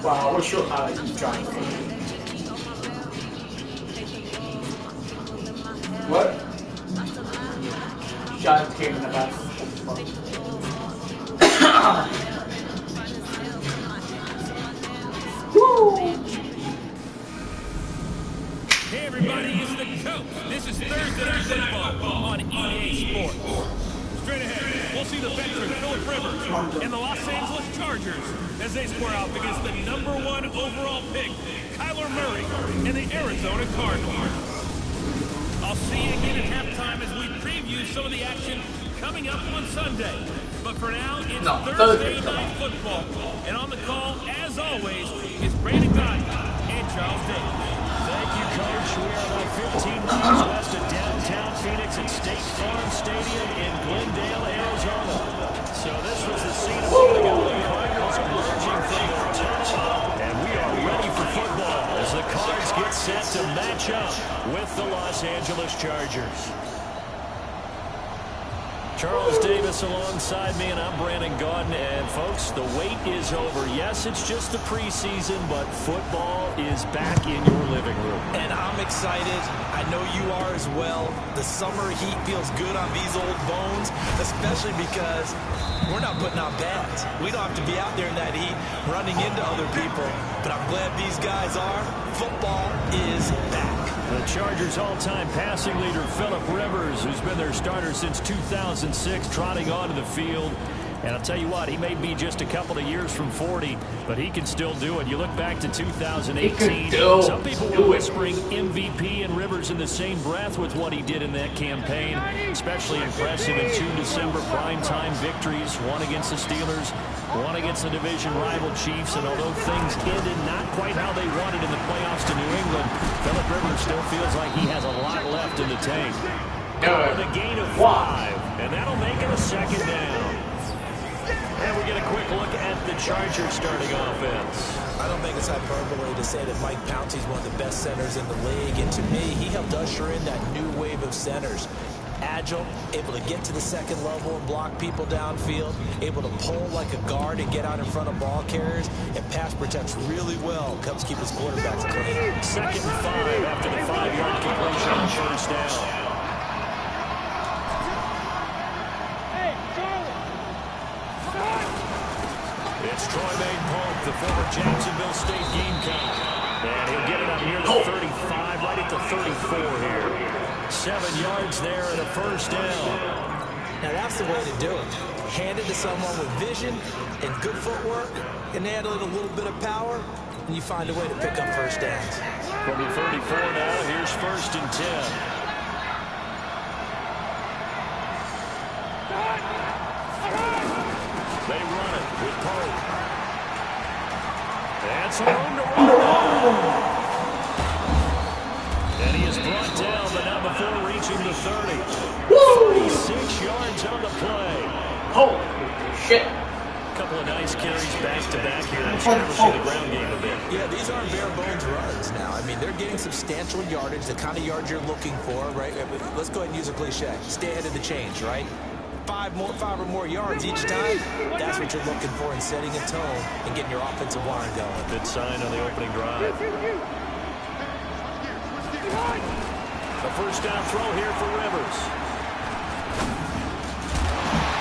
Wow, what's your highlight, Giant? What? Giant came in the back. Hey everybody, it's the coach. This is Thursday Night Football on EA Sports. Straight ahead, we'll see the veteran Philip Rivers and the Los Angeles Chargers as they square off against the #1 overall pick, Kyler Murray, and the Arizona Cardinals. I'll see you again at halftime as we preview some of the action coming up on Sunday. But for now, it's Thursday Night Football. And on the call, as always, is Brandon Gott and Charles Davis. Thank you, Coach. We are about 15 miles west of downtown Phoenix at State Farm Stadium in Glendale, Arizona. So this was the scene of the Cardinals emerging from their tunnel. And we are ready for football as the Cards get set to match up with the Los Angeles Chargers. Charles Davis alongside me, and I'm Brandon Gaudin. And folks, the wait is over. Yes, it's just the preseason, but football is back in your living room. And I'm excited. I know you are as well. The summer heat feels good on these old bones, especially because we're not putting on pads. We don't have to be out there in that heat running into other people. But I'm glad these guys are. Football is back. The Chargers' all-time passing leader, Philip Rivers, who's been their starter since 2006, trotting onto the field. And I'll tell you what, he may be just a couple of years from 40, but he can still do it. You look back to 2018. Some people were whispering MVP and Rivers in the same breath with what he did in that campaign. Especially impressive in 2 December primetime victories, one against the Steelers, one against the division rival Chiefs. And although things ended not quite how they wanted in the playoffs to New England, Philip Rivers still feels like he has a lot left in the tank. With a gain of 5, and that'll make it a second down. And we get a quick look at the Chargers starting offense. I don't think it's hyperbole to say that Mike Pouncey's one of the best centers in the league. And to me, he helped usher in that new wave of centers. Agile, able to get to the second level and block people downfield, able to pull like a guard and get out in front of ball carriers, and pass protects really well. Helps keep his quarterbacks clean. 2nd and 5 after the 5-yard completion on first down. It's Troy Polk, the former Jacksonville State Gamecock. And he'll get it up near the 35, right at the 34 here. 7 yards there and a first down. Now that's the way to do it. Hand it to someone with vision and good footwork, and handle it a little bit of power, and you find a way to pick up first downs. From the 34 now, here's 1st and 10. They run it with Pope. And some room to run. And he is brought down, but not before reaching the 30. 46 yards on the play. Holy shit. A couple of nice carries back-to-back here, establishing the ground game a bit. Yeah, these aren't bare-bones runs now. I mean, they're getting substantial yardage, the kind of yards you're looking for, right? Let's go ahead and use a cliche. Stay ahead of the change, right? 5 or more yards each time, that's what you're looking for in setting a tone and getting your offensive line going. Good sign on the opening drive. A first down throw here for Rivers.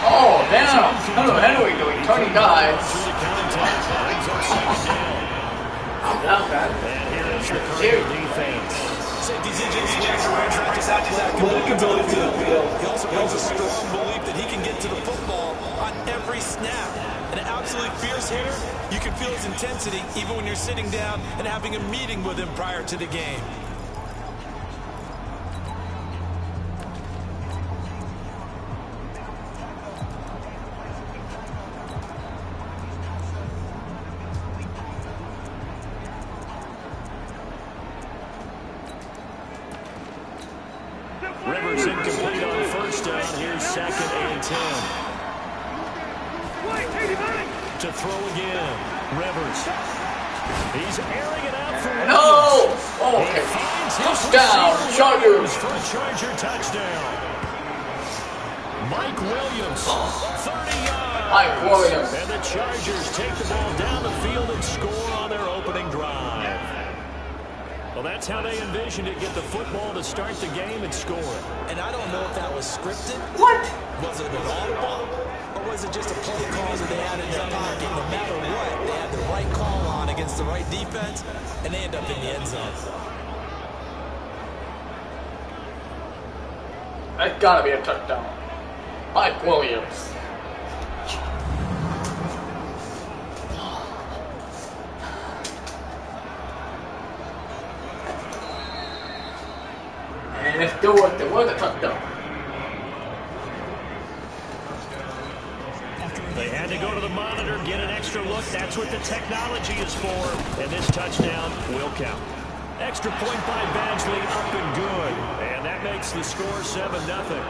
Oh, damn. Hello, anyway, doing 20 guys. And here is the Cardinal defense. Safety's in swings around, not just athletic ability to the field. He also brings a strong belief that he can get to the football on every snap. An absolutely fierce hitter, you can feel his intensity even when you're sitting down and having a meeting with him prior to the game. Rivers incomplete on first down. Here's 2nd and 10. To throw again. Rivers. He's airing it out for Williams. No! Oh, okay. Touchdown, Chargers. For a Charger touchdown. Mike Williams, 30 yards. Mike Williams. And the Chargers take the ball down the field and score on their opening drive. Well, that's how they envisioned it. Get the football to start the game and score it. And I don't know if that was scripted. What? Was it an audible? Or was it just a play call that they had in their pocket? No matter what, they had the right call on against the right defense, and they end up in the end zone. That's gotta be a touchdown. Mike Williams. And let's do it. There was a touchdown. They had to go to the monitor, get an extra look. That's what the technology is for. And this touchdown will count. Extra point by Badgley, up and good. And that makes the score 7-0.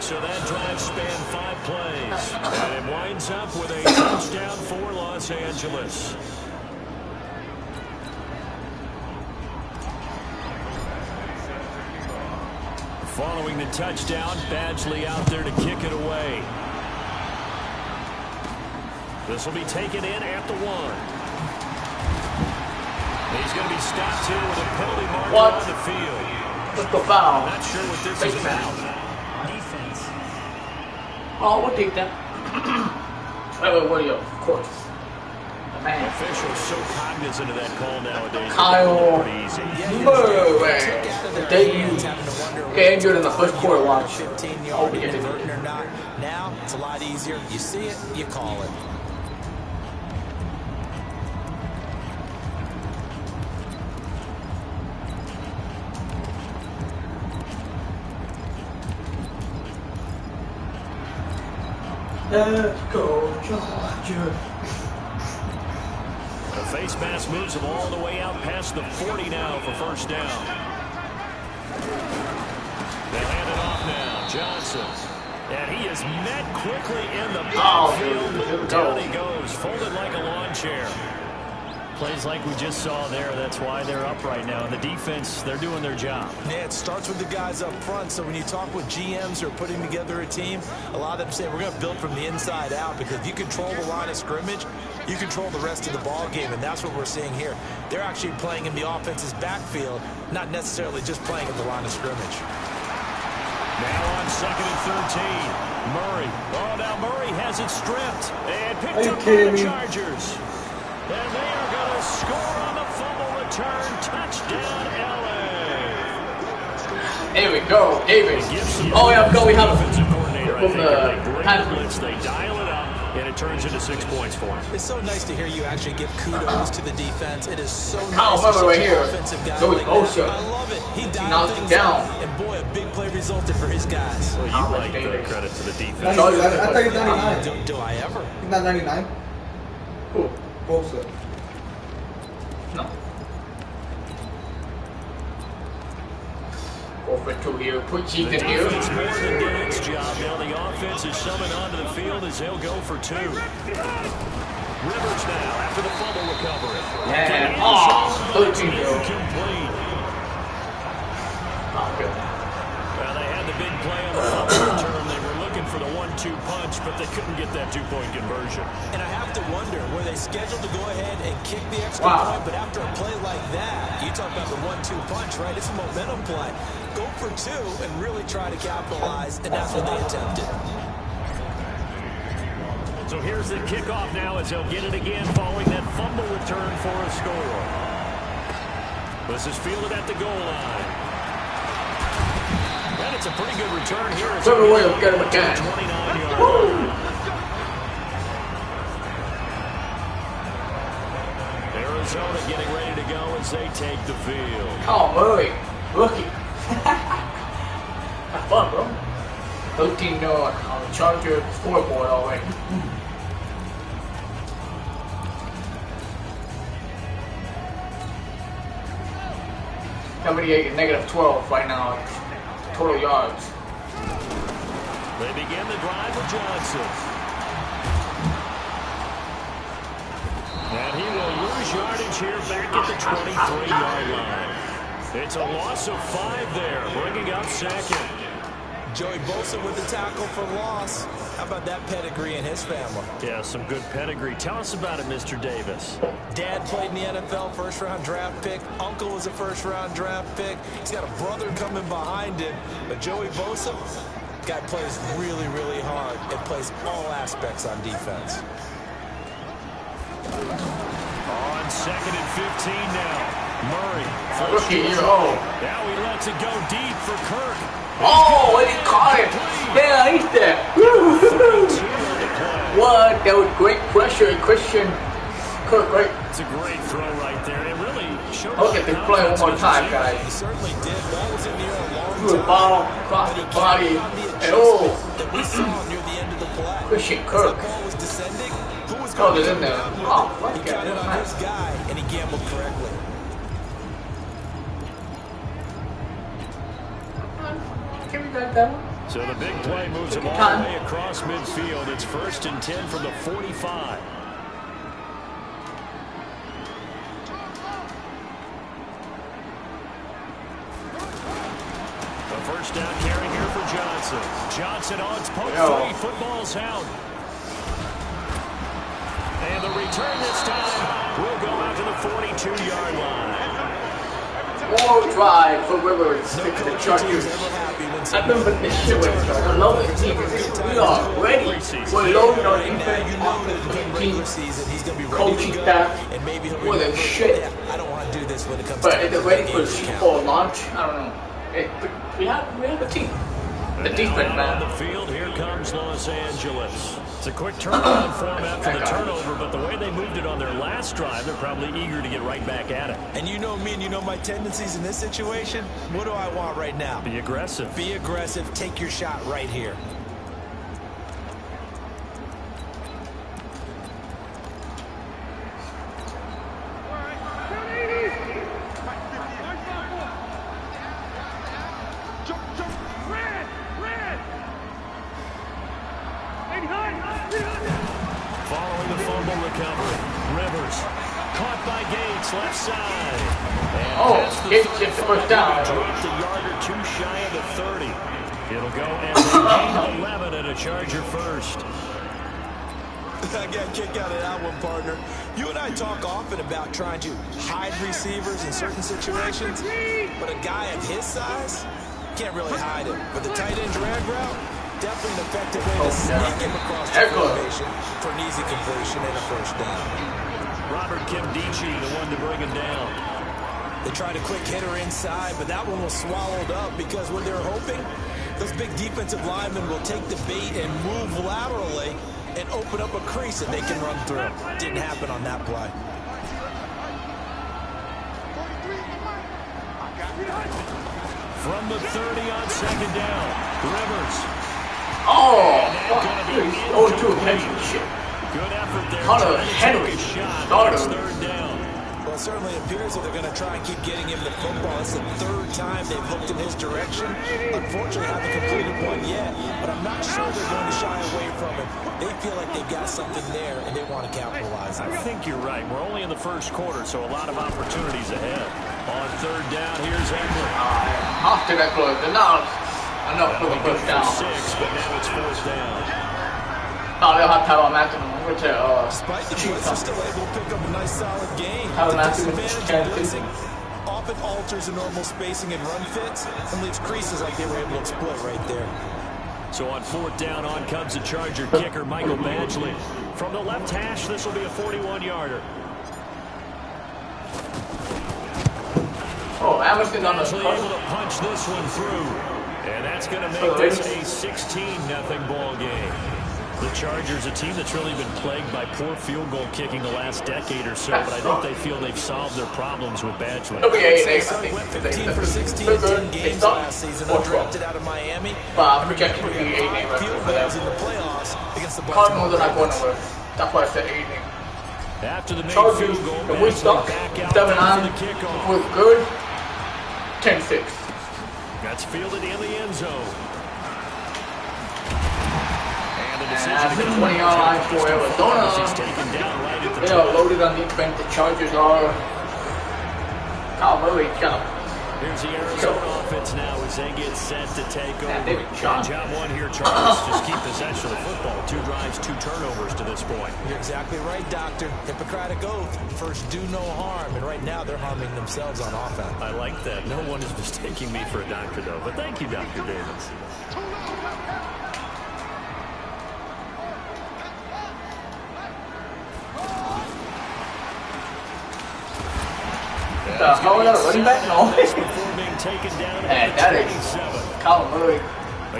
So that drive spanned 5 plays. And it winds up with a touchdown for Los Angeles. Following the touchdown, Badgley out there to kick it away. This will be taken in at the 1. He's going to be stopped here with a penalty marker on the field. What's the foul? I'm not sure what this is about. Defense. Oh, we'll take that. Wait, Williams, of course. Man. Officials so cognizant of that call nowadays. Kyle Murray. The debut. Get injured in the first quarter, watch. 15-yard converting or not. Now, it's a lot easier. You see it, you call it. Let's go, Chargers. The face mask moves him all the way out past the 40 now for first down. They hand it off now. Johnson. And he is met quickly in the backfield. Down he goes, folded like a lawn chair. Plays like we just saw there. That's why they're up right now. And the defense, they're doing their job. Yeah, it starts with the guys up front. So when you talk with GMs who are putting together a team, a lot of them say we're going to build from the inside out, because if you control the line of scrimmage, you control the rest of the ball game, and that's what we're seeing here. They're actually playing in the offense's backfield, not necessarily just playing at the line of scrimmage. Now on 2nd and 13. Murray. Oh, now Murray has it stripped and picked up by the Chargers. And they are going to score on the fumble return. Touchdown, L.A. Here we go, David. Oh, yeah, go. We have defensive coordinator. from the blitz. They dial it up, and it turns into 6 points for him. It's so nice to hear you actually give kudos to the defense. It is so nice Kyle to see right here. an offensive guy Joey like Bosa. that. I love it. He knocked dialed him things down. up, and boy, a big play resulted for his guys. Well, you like the credit to the defense. I thought he's 99. Do I ever? He's not 99. Who? Bosa. No. 4 for 2 here. Put The Chiefs in here. defense more than did its job. Now the offense is summoned onto the field as they'll go for 2. Rivers now after the fumble recovery. Yeah. Oh, 13 here. Incomplete. Oh, good. Well, they had the big play on the fumble return. They were looking for the 1-2 punch, but they couldn't get that 2-point conversion. And I have to wonder, were they scheduled to go ahead and kick the extra point? But after a play like that, you talk about the 1-2 punch, right? It's a momentum play. Go for 2 and really try to capitalize, and that's what they attempted. So here's the kickoff now as they'll get it again following that fumble return for a score. This is fielded at the goal line. And it's a pretty good return here. Trevor Williams got him again. 29-yard. Arizona getting ready to go as they take the field. Oh, Murray. Rookie. Have fun, bro. 13 on the Charger scoreboard already. Somebody at -12 right now. Total yards. They begin the drive with Johnson. And he will lose yardage here back at the 23-yard line. It's a loss of 5 there, bringing up second. Joey Bosa with the tackle for loss. How about that pedigree in his family? Yeah, some good pedigree. Tell us about it, Mr. Davis. Dad played in the NFL, first-round draft pick. Uncle was a first-round draft pick. He's got a brother coming behind him. But Joey Bosa, guy plays really, really hard and plays all aspects on defense. On 2nd and 15 now. Murray. Rookie year old. Now he lets it go deep for Kirk. Oh, and he caught it. Yeah, he's there. What? That was great pressure. Christian Kirk, right? It's a great throw right there. It really showed. Look at this play one more time, guys. He certainly did. Ball was in the air a long Good time. ball, across the body. And oh, That we saw near the end of the play. Christian As Kirk. the ball was descending, who was Oh, going they're to in there. down? Oh, He okay. got it on his guy, and he gambled correctly. Give me that one. So the big play moves him all the way across midfield. It's 1st and 10 from the 45. The first down carry here for Johnson. Johnson on poke three. Football's out. And the return this time will go out to the 42-yard line. More drive for Rivers to the Chargers. I remember this shit was I love it. We are ready. We're loaded on defense, offensive team, coaching staff. We're the shit. I don't want to do this when it comes But to is it ready for the Super Bowl launch? I don't know. We have a team. The defense, On man. the field, here comes Los Angeles. It's a quick turnaround for them after the turnover, but the way they moved it on their last drive, they're probably eager to get right back at it. And you know me and you know my tendencies in this situation. What do I want right now? Be aggressive. Be aggressive. Take your shot right here. Following the fumble recovery, Rivers caught by Gates, left side. And Oh, that's the Gates gets the first down. Dropped a yard or two shy of the 30. It'll go as a gain 11 and a Charger first. I got a kick out of that one, partner. You and I talk often about trying to hide receivers in certain situations, but a guy of his size can't really hide him. But the tight end drag route, definitely an effective way to sneak him across the formation for an easy completion and a first down. Robert Kimdichie, the one to bring him down. They tried a quick hitter inside, but that one was swallowed up because what they're hoping, those big defensive linemen will take the bait and move laterally and open up a crease that they can run through. Didn't happen on that play. From the 30 on second down, Rivers. Oh, fuck. Oh, two attention shit. Good effort there. Hunter Henry started. Third down. Well, it certainly appears that they're going to try and keep getting him the football. It's the third time they've looked in his direction. Unfortunately, haven't completed one yet, but I'm not sure they're going to shy away from him. They feel like they've got something there, and they want to capitalize on it. I think you're right. We're only in the first quarter, so a lot of opportunities ahead. On third down, here's Eckler. After that goes enough for the first down. 6, but now it's fourth down. No, they'll have Tyler Matthew with the Despite the points, they're still able to pick up a nice solid game. Tyler The Matthew disadvantage of with blitzing often alters the normal spacing and run fits and leaves creases like they were able to exploit right there. So on fourth down, on comes the Charger kicker, Michael Badgley. From the left hash, this will be a 41-yarder. Oh, Emerson on the Badgley able to punch this one through. And that's going to make this a 16-0 ball game. The Chargers, a team that's really been plagued by poor field goal kicking the last decade or so, but I think they feel they've solved their problems with Badgley. They went 15 for 16 in 10 games last season, undrafted out of Miami. Projected to be 8-8 Field for goals in them. the playoffs against the Cardinals are Baltimore not going nowhere. That's why I said 8-8. After the main Chargers, field goal, the win stock, back out 7-9, for the kickoff. was good, 10-6. That's fielded in the end zone. And that's the 20-yard line for Arizona. He's taken down right at the They are loaded on defense. The Chargers are. Kyle Murray got Here's the Arizona offense now as they get set to take over. And job one here, Charles. Just keep possession of the football. 2 drives, 2 turnovers to this point. You're exactly right, Doctor. Hippocratic oath. First, do no harm. And right now, they're harming themselves on offense. I like that. No one is mistaking me for a doctor, though. But thank you, Dr. Davis. How is that a running back? No. Before being taken down And that is Colin Murray.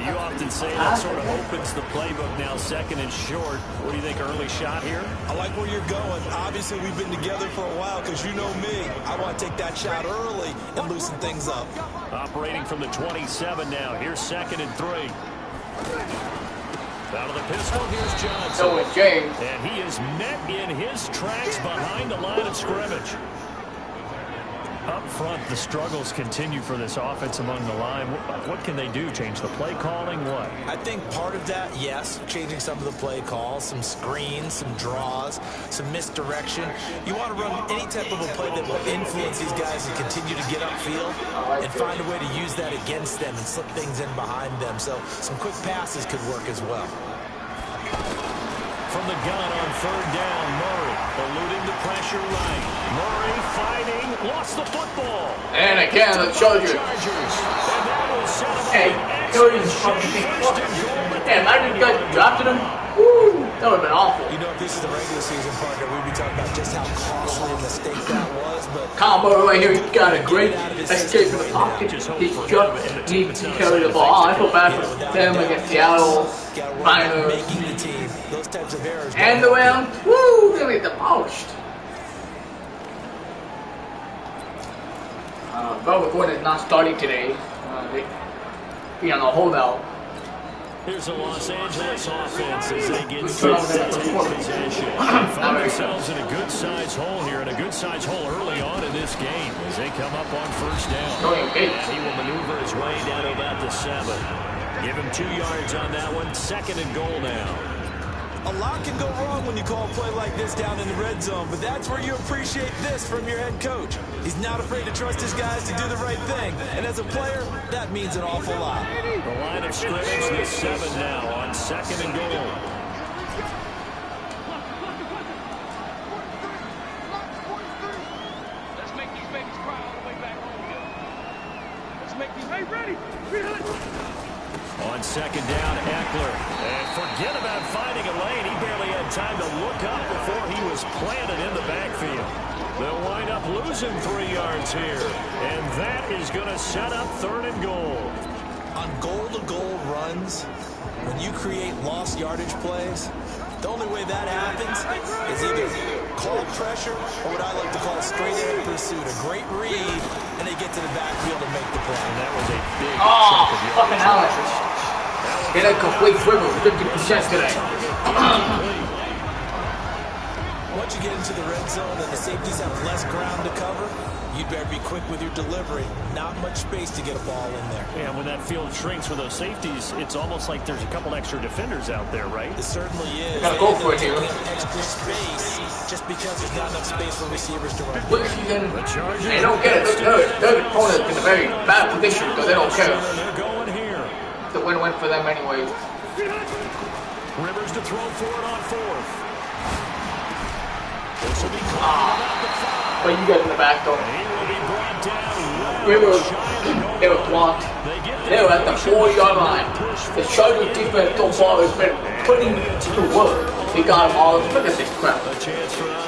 You often say that sort of opens the playbook now, 2nd and short. What do you think, early shot here? I like where you're going. Obviously, we've been together for a while because you know me. I want to take that shot early and loosen things up. Operating from the 27 now. Here's 2nd and 3. Out of the pistol, here's Johnson. So is James. And he is met in his tracks behind the line of scrimmage. Up front, the struggles continue for this offense among the line. What can they do? Change the play calling? What? I think part of that, yes, changing some of the play calls, some screens, some draws, some misdirection. You want to run any type of a play that will influence these guys and continue to get upfield and find a way to use that against them and slip things in behind them. So some quick passes could work as well. From the gun on 3rd down, Murray eluding the pressure right. Murray fighting, lost the football. And again, the Chargers. And that will set up Hey, an Chargers excellent fucking first and goal. Damn, I didn't guys drafted him. Woo, that would have been awful. You know, if this is the regular season, partner, we'd be talking about just how costly a mistake that was. But Colin Murray right here, he got a great escape from the pocket. He just needs to carry the ball. I feel bad for them against Seattle. Miners. making the team, those types of errors. And the round, woo, they get demolished. Velvet Gordon is not starting today. They be on a holdout. Here's the Los Angeles offense as they get set to take possession. They find themselves in a good-sized hole here, and a good-sized hole early on in this game as they come up on 1st down. And he will maneuver his way down to about the 7. Give him 2 yards on that one. 2nd and goal now. A lot can go wrong when you call a play like this down in the red zone, but that's where you appreciate this from your head coach. He's not afraid to trust his guys to do the right thing, and as a player, that means an awful lot. The line of scrimmage, the 7 now on 2nd and goal. Let's make these babies cry all the way back home. Let's make these, hey, ready. On 2nd down, Eckler. And forget about finding a lane. He barely had time to look up before he was planted in the backfield. They'll wind up losing 3 yards here. And that is going to set up 3rd and goal. On goal-to-goal runs, when you create lost yardage plays, the only way that happens is either call pressure or what I like to call straight-ahead pursuit. A great read, and they get to the backfield and make the play. And that was a big Fucking Alex. Get a complete swivel, 50% today. Once you get into the red zone and the safeties have less ground to cover, you better be quick with your delivery. Not much space to get a ball in there. And when that field shrinks with those safeties, it's almost like there's a couple extra defenders out there, right? It certainly is. Gotta go for it here. Extra space just because there's not enough space for receivers to run. Look at you, they don't get it. Their opponent in a very bad position because they don't care. They're going here. The win-win for them anyway. Rivers to throw for it on 4th. This will be But you get in the back though. he will be brought down. They were blocked. They were at the 4-yard line. The Chargers defense so far has been putting to work. They got them all. Look at this crap.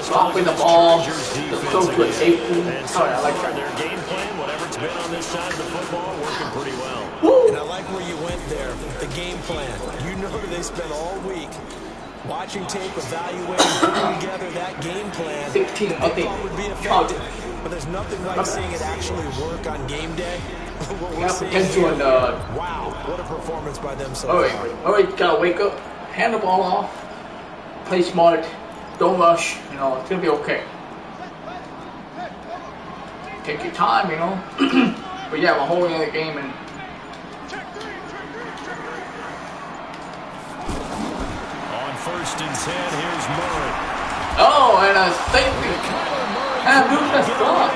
Dropping the ball. The close to a safety. Sorry, I like that. Their game plan, whatever it's been on this side of the football, working pretty well. Woo! And I like where you went there. The game plan. You know they spent all week watching tape, evaluating, putting together that game plan 16, that they thought would be effective. But there's nothing like seeing it actually work on game day. What we're seeing here, wow, what a performance by them so far. All right, gotta wake up, hand the ball off, play smart, don't rush, it's gonna be okay. Take your time, But yeah, we're holding the game and On 1st and 10, here's Murray. oh, and a safety. And who's the stop?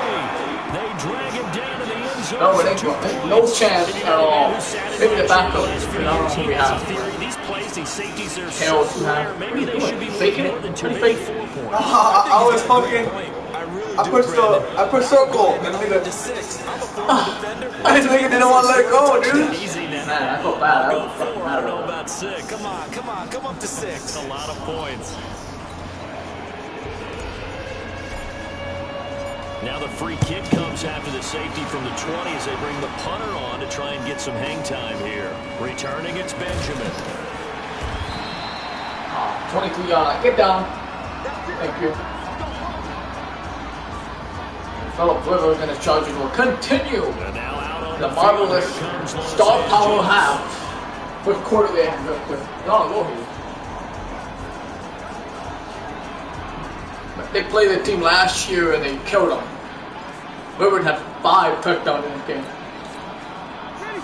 They drag him down to the end No, it ain't no chance at all. Maybe the backup. I don't know who we have. These plays, these safeties are Hell, so rare. Maybe they should be faking more it. than 2, Pretty maybe fake. 4 points. I was fucking. I pushed circle and nigga. I nigga didn't want to let go, dude. Easy now. Man, I felt bad. I Go was 4. fucking I don't know mad. about 6. Come on, come up to 6. A lot of points. Now the free kick comes after the safety from the 20 as they bring the punter on to try and get some hang time here. Returning, it's Benjamin. 23-yard line. Get down. Thank you. Philip Rivers and his Chargers will continue And now out on the the marvelous field. Here comes Los star power Angeles. half. First quarter they have no go here. They played the team last year and they killed them. Rivers had 5 touchdowns in this game.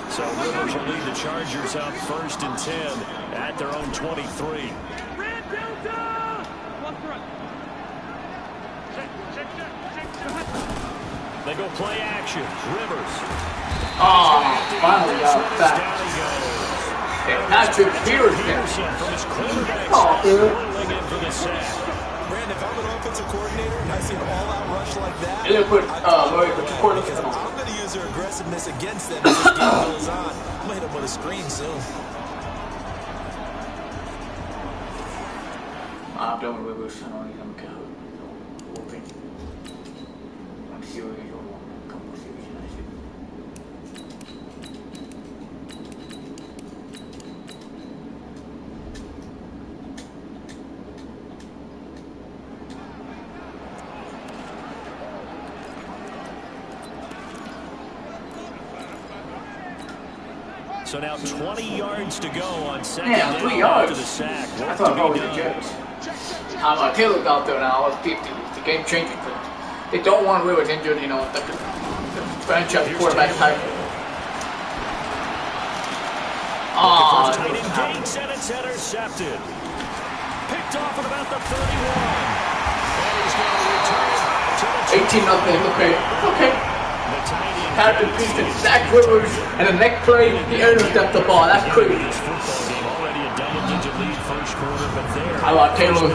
So Rivers will lead the Chargers up 1st and 10 at their own 23. They go play action. Rivers. Finally got Down back. he goes. And Patrick Peterson. Peterson from his quarterback. Dude. Whirling in for the sack. Brandon, if I'm an offensive coordinator and I see an all-out rush like that, And they put Murray for 2 quarters. because I'm going to use their aggressiveness against them as this game goes on. I'm going to hit them with a screen soon. I'm done with Rivers. I don't need him to go. I'm serious. Come on, serious. So now 20 yards to go on second Yeah, down 3 yards. after the sack. I Work thought to I be was the done. Jets. Taylor's out there now. I was 50. It's a game changing for them. They don't want Rivers injured, you know. The franchise quarterback type. First tight end Gates, and it's intercepted. Picked off at about the 31. And he's going to return it back to the 18-0. Okay. Okay. The tight end. Patrick Peterson, Zach Rivers, and the next play, he intercepted the ball. That's crazy. This football game already a double-digit lead first quarter, but there. I like Taylor.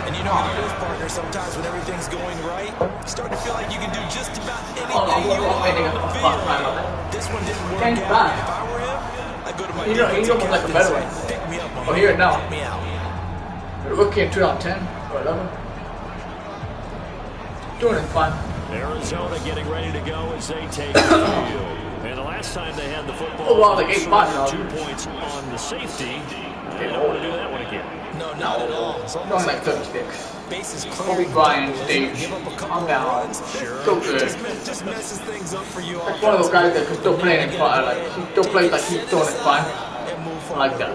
And you know how it is, partner. Sometimes when everything's going right, you start to feel like you can do just about anything you want on the field. This one didn't work Thank out. God. If I were him, I'd go to my He's almost like a captain and veteran. say, pick me up, my Oh, man. here now. Pick me out. The rookie in 2010 or 11. Doing it fine. Arizona getting ready to go as they take the field. And the last time they had the football, Oh, wow, they gave 5 now. 2 points on the safety. They don't want to do that one again. No, not at all. It's Going almost like like 36. bases Kobe clear. Bryant stage. Give up a couple I'm of down. runs. So good. Just messes things up for you. That's one of those guys that can still play in fine. Like, he still plays like he's doing it fine. And move I forward. like that.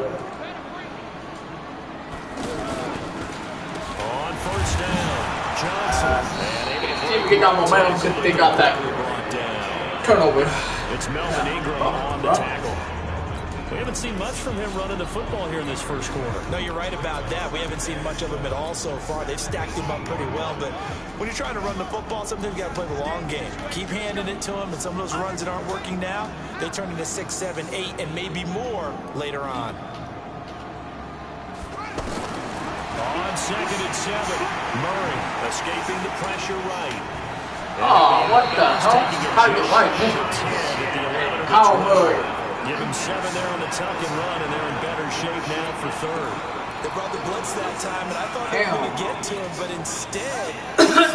On first down, Johnson. And able to See if we get that momentum since they got that brought down. turnover. It's Melvin Ingram on the tackle. We haven't seen much from him running the football here in this first quarter. No, you're right about that. We haven't seen much of him at all so far. They've stacked him up pretty well, but when you're trying to run the football, sometimes you got to play the long game. Keep handing it to him, and some of those runs that aren't working now, they turn into 6, 7, 8, and maybe more later on. On second and 7, Murray escaping the pressure right. Oh, what the hell? How do you like this? Kyle Murray. Give him 7 there on the tuck and run, and they're in better shape now for third. They brought the blitz that time, and I thought they were going to get to him, but instead,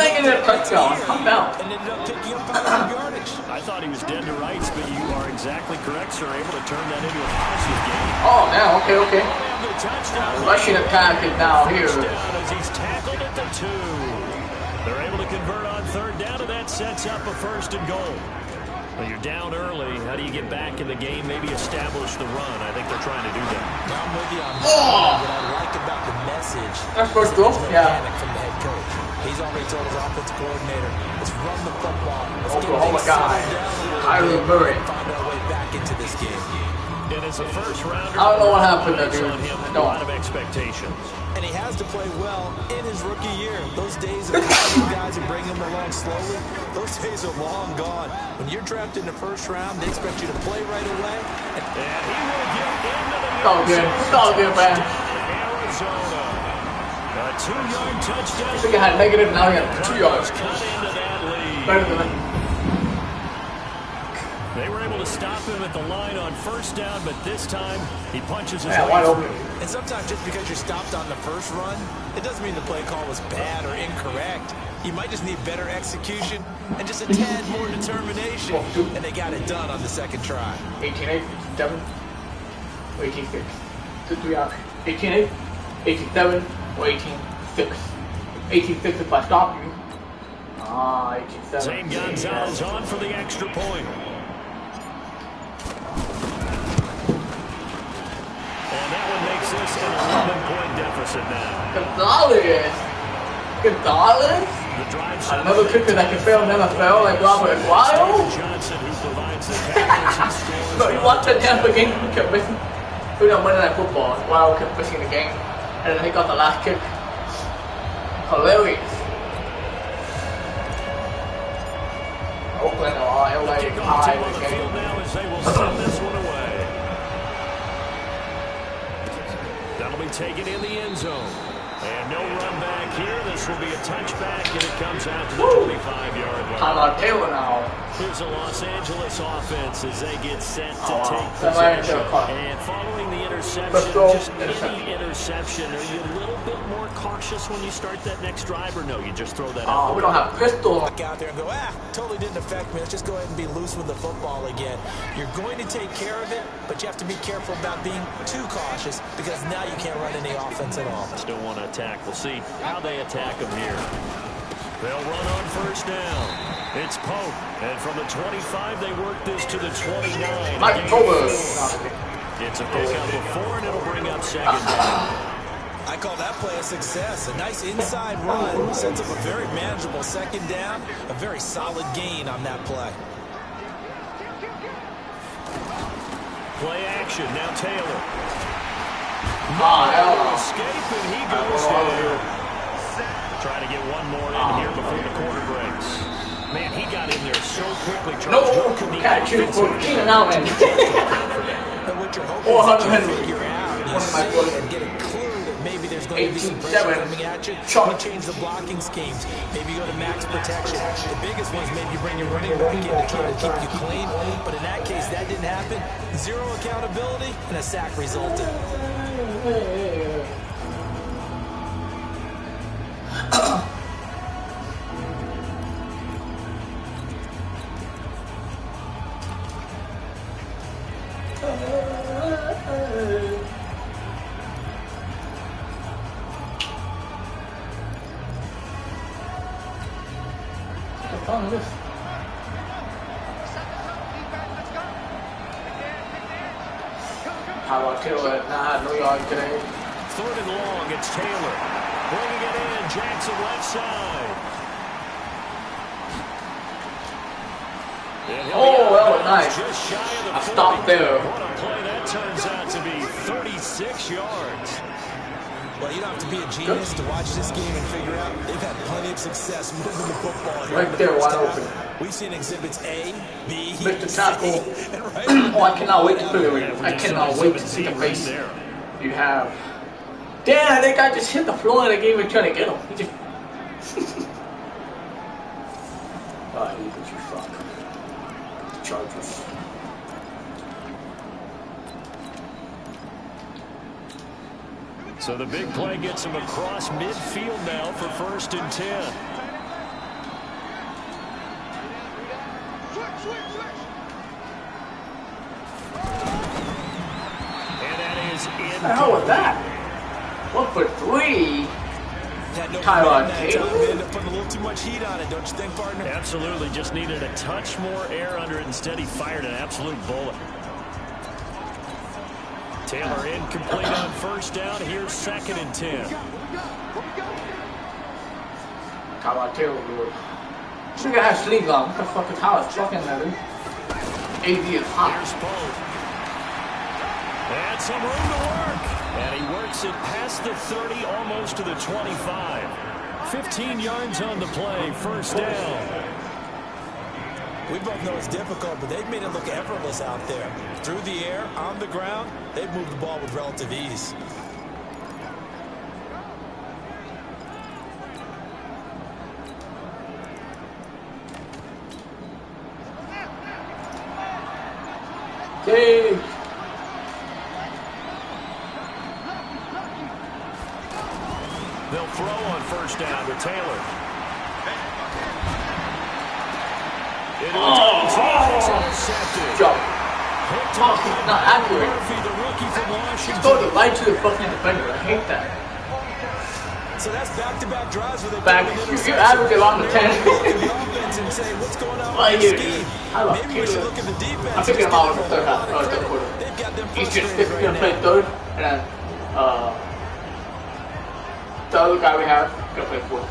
Making it a touchdown. Come down. and ended up picking up power yardage. I thought he was dead to rights, but you are exactly correct, sir. Able to turn that into a positive game. Oh, now, okay, okay. The touchdown. Rushing attack is now here. Touchdown as he's tackled at the 2. They're able to convert on third down, and that sets up a first and goal. Well, you're down early. How do you get back in the game? Maybe establish the run. I think they're trying to do that. I'm with you on that. What I like about the message That's first goal? is no Yeah. panic from the head coach. He's already told his offensive coordinator, let's run the football. Let's get Oklahoma things guy, settled down a little Kyler bit Murray. and find our way back into this game. And as a first rounder, I don't know what happened there, dude. on him, I a don't. lot of expectations. And he has to play well in his rookie year. Those days of having guys and bringing them along slowly, those days are long gone. When you're drafted in the first round, they expect you to play right away. And he will get into the It's all good. It's all good, man. Arizona. A 2-yard touchdown. I think I had negative, now I got 2 yards. Cut into that lead. Better than that. They were able to stop him at the line on first down, but this time he punches his Yeah, way wide through. open. And sometimes just because you're stopped on the first run, it doesn't mean the play call was bad or incorrect. You might just need better execution and just a tad more determination. And they got it done on the second try. 18-8, 18-7, 18-6. 2-3 out. 18-8, 18-7, or 18-6. 18-6 if I stop you. 18-7. Zane Gonzalez on for the extra point. And that one makes this an 11-point deficit now. Gonzalez? The drive Another kicker that can fail in NFL like Robert Wild? Johnson, who provides the Packers and scores. No, you watched that Tampa game, he kept missing. We don't Monday Night Football. Wild kept missing the game. And then he got the last kick. Hilarious. Oakland or LA Kickoff tied team on the the game. field now as they will send this one away. That'll be taken in the end zone. And no run back here. This will be a touchback, and it comes out to the 25-yard line. Tyler Taylor now. Here's a Los Angeles offense as they get set to Oh, take wow. possession. And following the interception, Let's go. just any interception, are you a little bit more cautious when you start that next drive, or no, you just throw that out? We don't have pistol. Look out there and go, totally didn't affect me. Let's just go ahead and be loose with the football again. You're going to take care of it, but you have to be careful about being too cautious because now you can't run any offense at all. Still want to attack. We'll see how they attack them here. They'll run on first down. It's Pope. And from the 25, they work this to the 29. Mike Tober. It's a pickup of 4, and it'll bring up second down. I call that play a success. A nice inside run sets up a very manageable second down. A very solid gain on that play. Play action. Now Taylor. Hell Escape, and he goes down. Try to get one more in here before the quarter breaks. Man, he got in there so quickly. no. Catch you for Keenan Allen. And what you're hoping is that you figure out, you see and get a clue that maybe there's going to be some pressure coming at you. You change the blocking schemes. Maybe you go to max protection. The biggest ones maybe bring your running back in to try to keep you clean. But in that case, that didn't happen. Zero accountability, and a sack resulted. How about Taylor? Nah, New York today. Third and long, it's Taylor. Bringing it in, Jackson left side. Oh, that was nice. Just shy of the I stopped there. What a play that turns out to be 36 yards. Well, you don't have to be a genius to watch this game and figure out they've had plenty of success moving the football here. Right there, wide open. We've seen exhibits A, B, Mr. Tackle. C, and right Oh, I cannot wait to put it in. I cannot wait to see the face. You have. Damn, that guy just hit the floor and they gave him trying to get him. He just. Ah, Eagles, you fuck. Chargers. So the big play gets him across midfield now for 1st and 10. And that is in. What the hell was that? 1 for 3. Tyler Taylor? Putting a little too much heat on it, don't you think, partner? Absolutely, just needed a touch more air under it. Instead, he fired an absolute bullet. Taylor incomplete on first down. Here's 2nd and 10. Tyler Taylor, dude. This guy has sleeves on. What the fuck is how it's fucking that, dude? AD is hot. Here's Pope. And some room to work. And he works it past the 30, almost to the 25. 15 yards on the play, first down. We both know it's difficult, but they've made it look effortless out there. Through the air, on the ground, they've moved the ball with relative ease. Hey. They'll throw on first down to Taylor. Intercepted. Jump. Not accurate. Murphy, the rookie from Washington. Throw the right to the fucking defender. I hate that. So that's back-to-back drives where they Back, you average it on the 10. and say, what's going on with the scheme? Maybe we should look at the defense. I'm picking him out in the third half, third quarter. He's just gonna play third, and then the other guy we have gonna play fourth.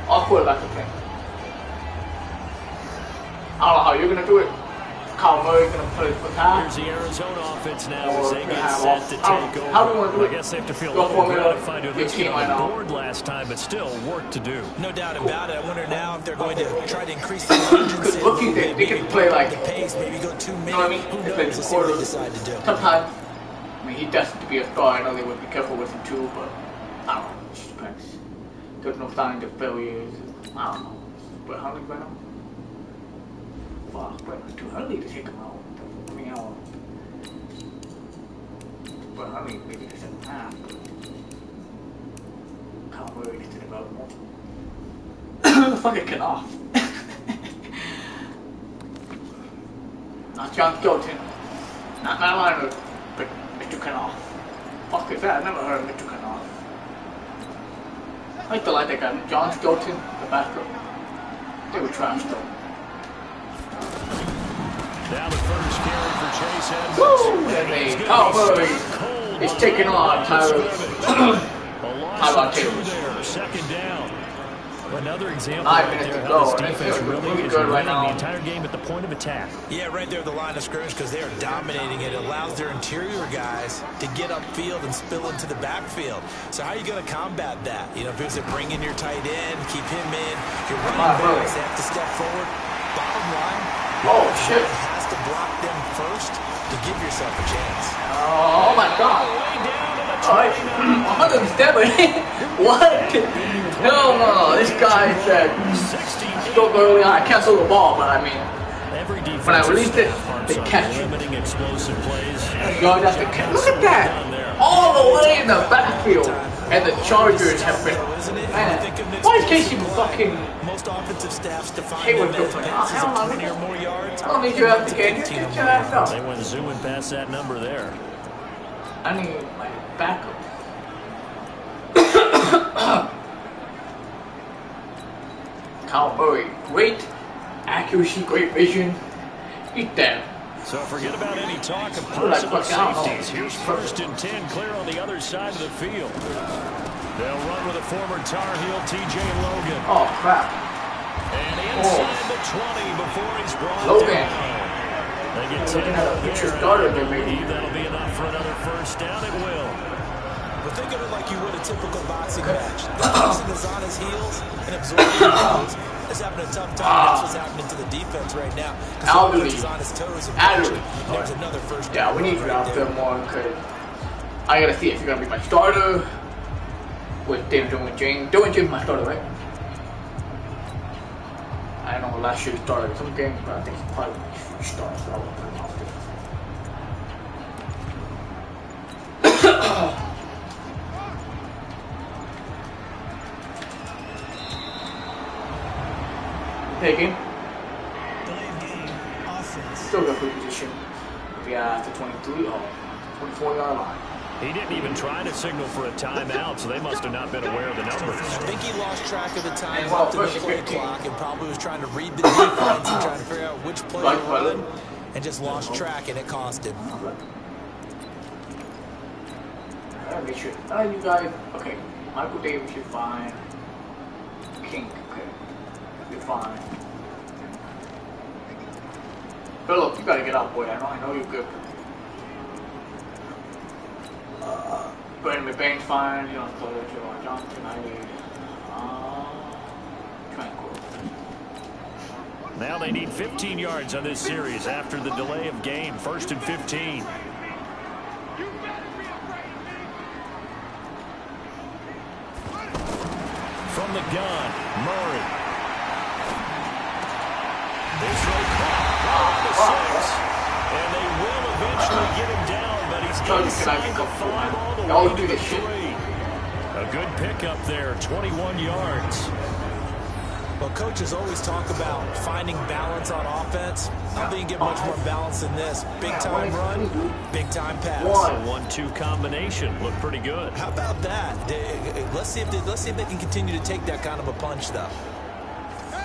All quarterbacks are playing. I don't know how you're gonna do it. Kyle Murray gonna play for half. Here's the Arizona offense now as they get set to take over. How do we want to do it? I guess they have to feel a little gratified to at least get on the board last time, but still work to do. No doubt about it. I wonder now if they're going to try to increase the urgency. Because rookie, they can play like the pace, maybe go too many. You know what I mean? Who They knows? play Let's the see what quarter. they decide to do. Sometimes, I mean, he destined to be a star. I know they would be careful with him too, but I don't know. It just depends. There's no sign of failures. I don't know. But how many right now? Fuck, but it's too early to take him out. I mean, I don't. But I mean, maybe the second half. Kyle Murray needs to develop more. Fucking get off. Not John Gilton. Not my line, but Mr. Kanoff. Fuck is that? I never heard of Mr. Kanoff. I used to like that guy, John Skelton, the backup. They were trash though. Now the first carry for Chase Edmonds. Woo! And they, Murray is taking on Tyler Taylor. Second down. Another example 5 right minutes there to how go. this defense really is good right running now. the entire game at the point of attack. Yeah, right there at the line of scrimmage because they are dominating it. It allows their interior guys to get upfield and spill into the backfield. So how are you going to combat that? You know, if it's bring in your tight end, keep him in, your running backs have to step forward. Bottom line, Oh shit. has to block them first to give yourself a chance. Oh my god. Alright. 170? What? No. This guy said so early on. I can't throw the ball, but I mean, when I released it, they catch it. Explosive plays. Y'all have to catch. Look at that! All the way in the backfield. And the Chargers have been. Man, why is Casey fucking. Most offensive staffs define Hayward them as doing? passes Hell of no, 20 or more yards. I don't need you to get your ass up. They went zooming past that number there. I need my backup. Kyle Murray, great accuracy, great vision. Eat that. So forget about any talk of Like possible fucking safeties. Here's first and 10, clear on the other side of the field. They'll run with a former Tar Heel, T.J. Logan. Oh crap. And inside the 20 before he's brought Logan. down. They get 10 Looking at a there, future and starter I there, maybe. believe that'll be enough for another first down. It will. But think of it like you would a typical boxing match. The person is on his heels and absorbing the blows is having a tough time. That's what's happening to the defense right now. Alderley. He's on his toes. And Alderley. there's another first down. Yeah, we need you right out there more because I gotta see if you're gonna be my starter with Dylan James. Dylan James my starter, right? I don't know last year he started some games, but I think he probably started, so I won't put him out there. Taking. Still got good position. Yeah, after 23 or 24 yard line. He didn't even try to signal for a timeout, so they must have not been aware of the numbers. I think he lost track of the time Well, left in the first play 15. clock and probably was trying to read the defense and trying to figure out which play to run and just lost track and it cost him. I gotta make sure. You guys, okay. Michael Davis, you're fine. King, okay. You're fine. Philip, you gotta get out, boy. I know you're good. Brandon McBain's fine. You don't call it Javon Johnson. I need Tranquil. Now they need 15 yards on this series after the delay of game. 1st and 15. From the gun, Murray. This one caught the 6. And they will eventually get him down, but he's inside the 5 all the way to the 3. A good pickup there, 21 yards. Well, coaches always talk about finding balance on offense. I don't think you get much more balance than this. Big-time run, big-time pass. A 1-2 combination. Looked pretty good. How about that? Let's see if they can continue to take that kind of a punch, though.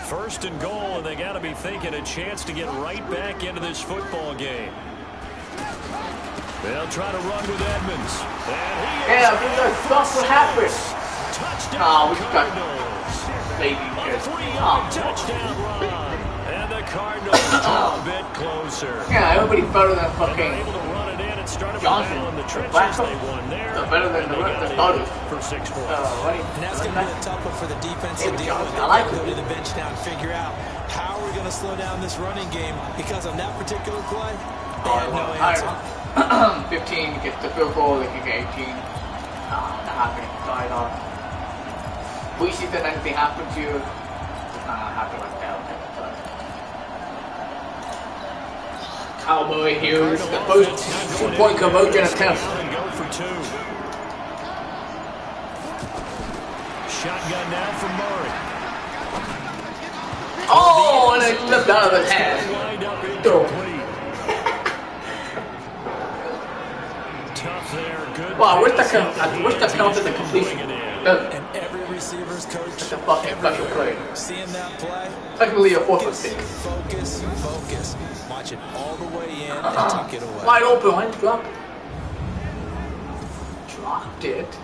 1st and goal, and they got to be thinking a chance to get right back into this football game. They'll try to run with Edmonds. Yeah, that's what happened. Touchdown, we got baby touchdown run. And the Cardinals draw a bit closer. Yeah, everybody better than fucking able to run it in and start a Johnson. battle in the trenches. They won there. They're better than the starters. For 6 points. And that's going to be a tough one for the defense to deal with. I like Go it. to the bench now and figure out how are we going to slow down this running game, because on that particular play, they had no answer. 15 gets the field goal, they can get 18. Not happening. Side off. Preseason, anything happen to you? It's not gonna happen like that. Cowboy Hughes, the first 2-point conversion attempt. Go for 2. Shotgun now for Murray. Oh, and it slipped out of his hand. Lined up Throw. incomplete. Tough there. Good. Wow, where's that counted the completion? And every receiver's coach, It's a fucking special play. seeing that play, Technically a 4th mistake. focus. Watch it all the way in and tuck it away. Wide open, why drop it? Dropped it.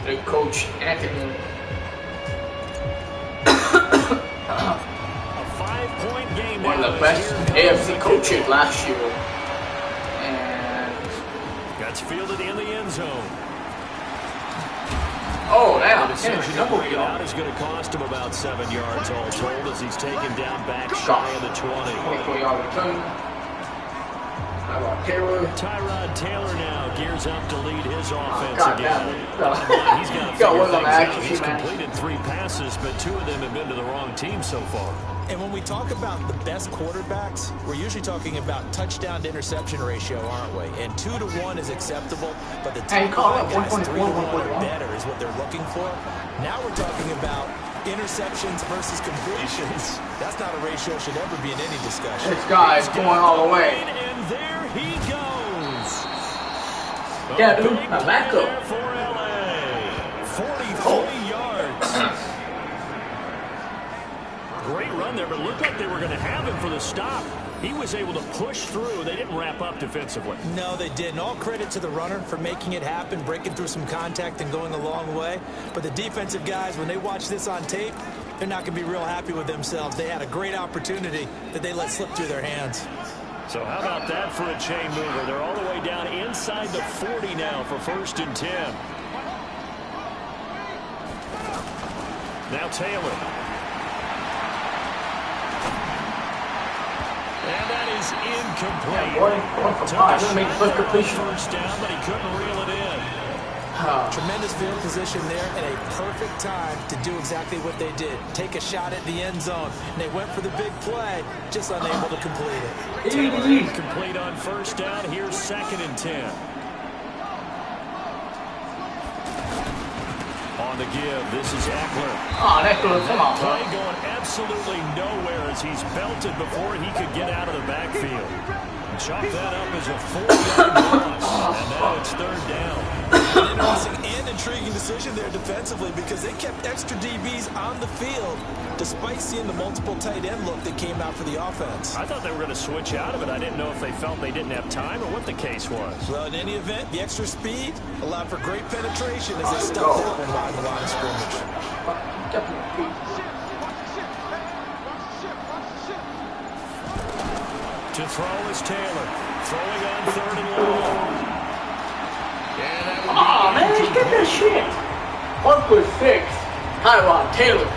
The coach Anthony. A 5-point game. One of now the best here. AFC coaches last year. And Gets fielded in the end zone. oh, now The decision to bring it out is going to cost him about 7 yards all told as he's taken down back shy of the 20. 24-yard return. Tyrod Taylor now gears up to lead his offense God again. damn it. He's got to Got figure one on things the out. action He's sheet, man. completed 3 passes, but 2 of them have been to the wrong team so far. And when we talk about the best quarterbacks, we're usually talking about touchdown to interception ratio, aren't we? And 2 to 1 is acceptable, but the And top call it 5 guys, 3 to 1 or 1.1. better is what they're looking for. Now we're talking about interceptions versus completions. That's not a ratio should ever be in any discussion. This guy's going all the way. And there he goes. Yeah, dude, a backup. For LA. 43 yards. Great run there, but it looked like they were going to have him for the stop. He was able to push through. They didn't wrap up defensively. No, they didn't. All credit to the runner for making it happen, breaking through some contact and going a long way. But the defensive guys, when they watch this on tape, they're not going to be real happy with themselves. They had a great opportunity that they let slip through their hands. So how about that for a chain mover? They're all the way down inside the 40 now for 1st and 10. Now Taylor. And that is incomplete. Make the first completion. First down, but he couldn't reel it in. Tremendous field position there and a perfect time to do exactly what they did. Take a shot at the end zone. And they went for the big play, just unable to complete it. Taylor incomplete on 1st down. Here's 2nd and 10. On the give, this is Eckler. Oh, that goes, come on, Play bro. going absolutely nowhere as he's belted before he could get out of the backfield. Chop that up as a 4-yard loss, and now it's 3rd down. An interesting and intriguing decision there defensively because they kept extra DBs on the field despite seeing the multiple tight end look that came out for the offense. I thought they were going to switch out of it. I didn't know if they felt they didn't have time or what the case was. Well, in any event, the extra speed allowed for great penetration as they stuck that one behind the line of scrimmage. To throw is Taylor. Throwing on 3rd and long. And that would be just get that shit. 1.6. Tyrod Taylor.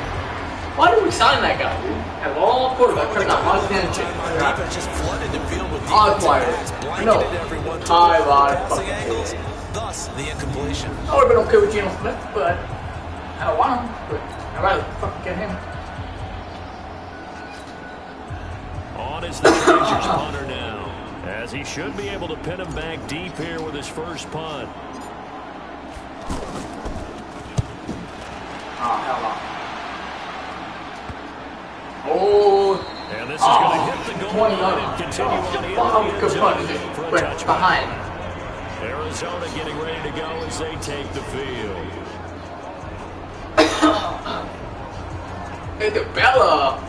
Why did we sign that guy, dude? Have all quarterbacks turned out Alexander. Just flooded the field with Osweiler. No. Tyrod fucking Taylor. Thus, the incompletion. I would have been okay with Geno Smith, but I don't want him. But I'd rather fucking get him. On is the Chargers punter now, as he should be able to pin him back deep here with his first punt. Oh, hell no. Oh, and this is going to hit the goal line and continue on in good punt. Just behind. Arizona getting ready to go as they take the field. Hey, the Bella.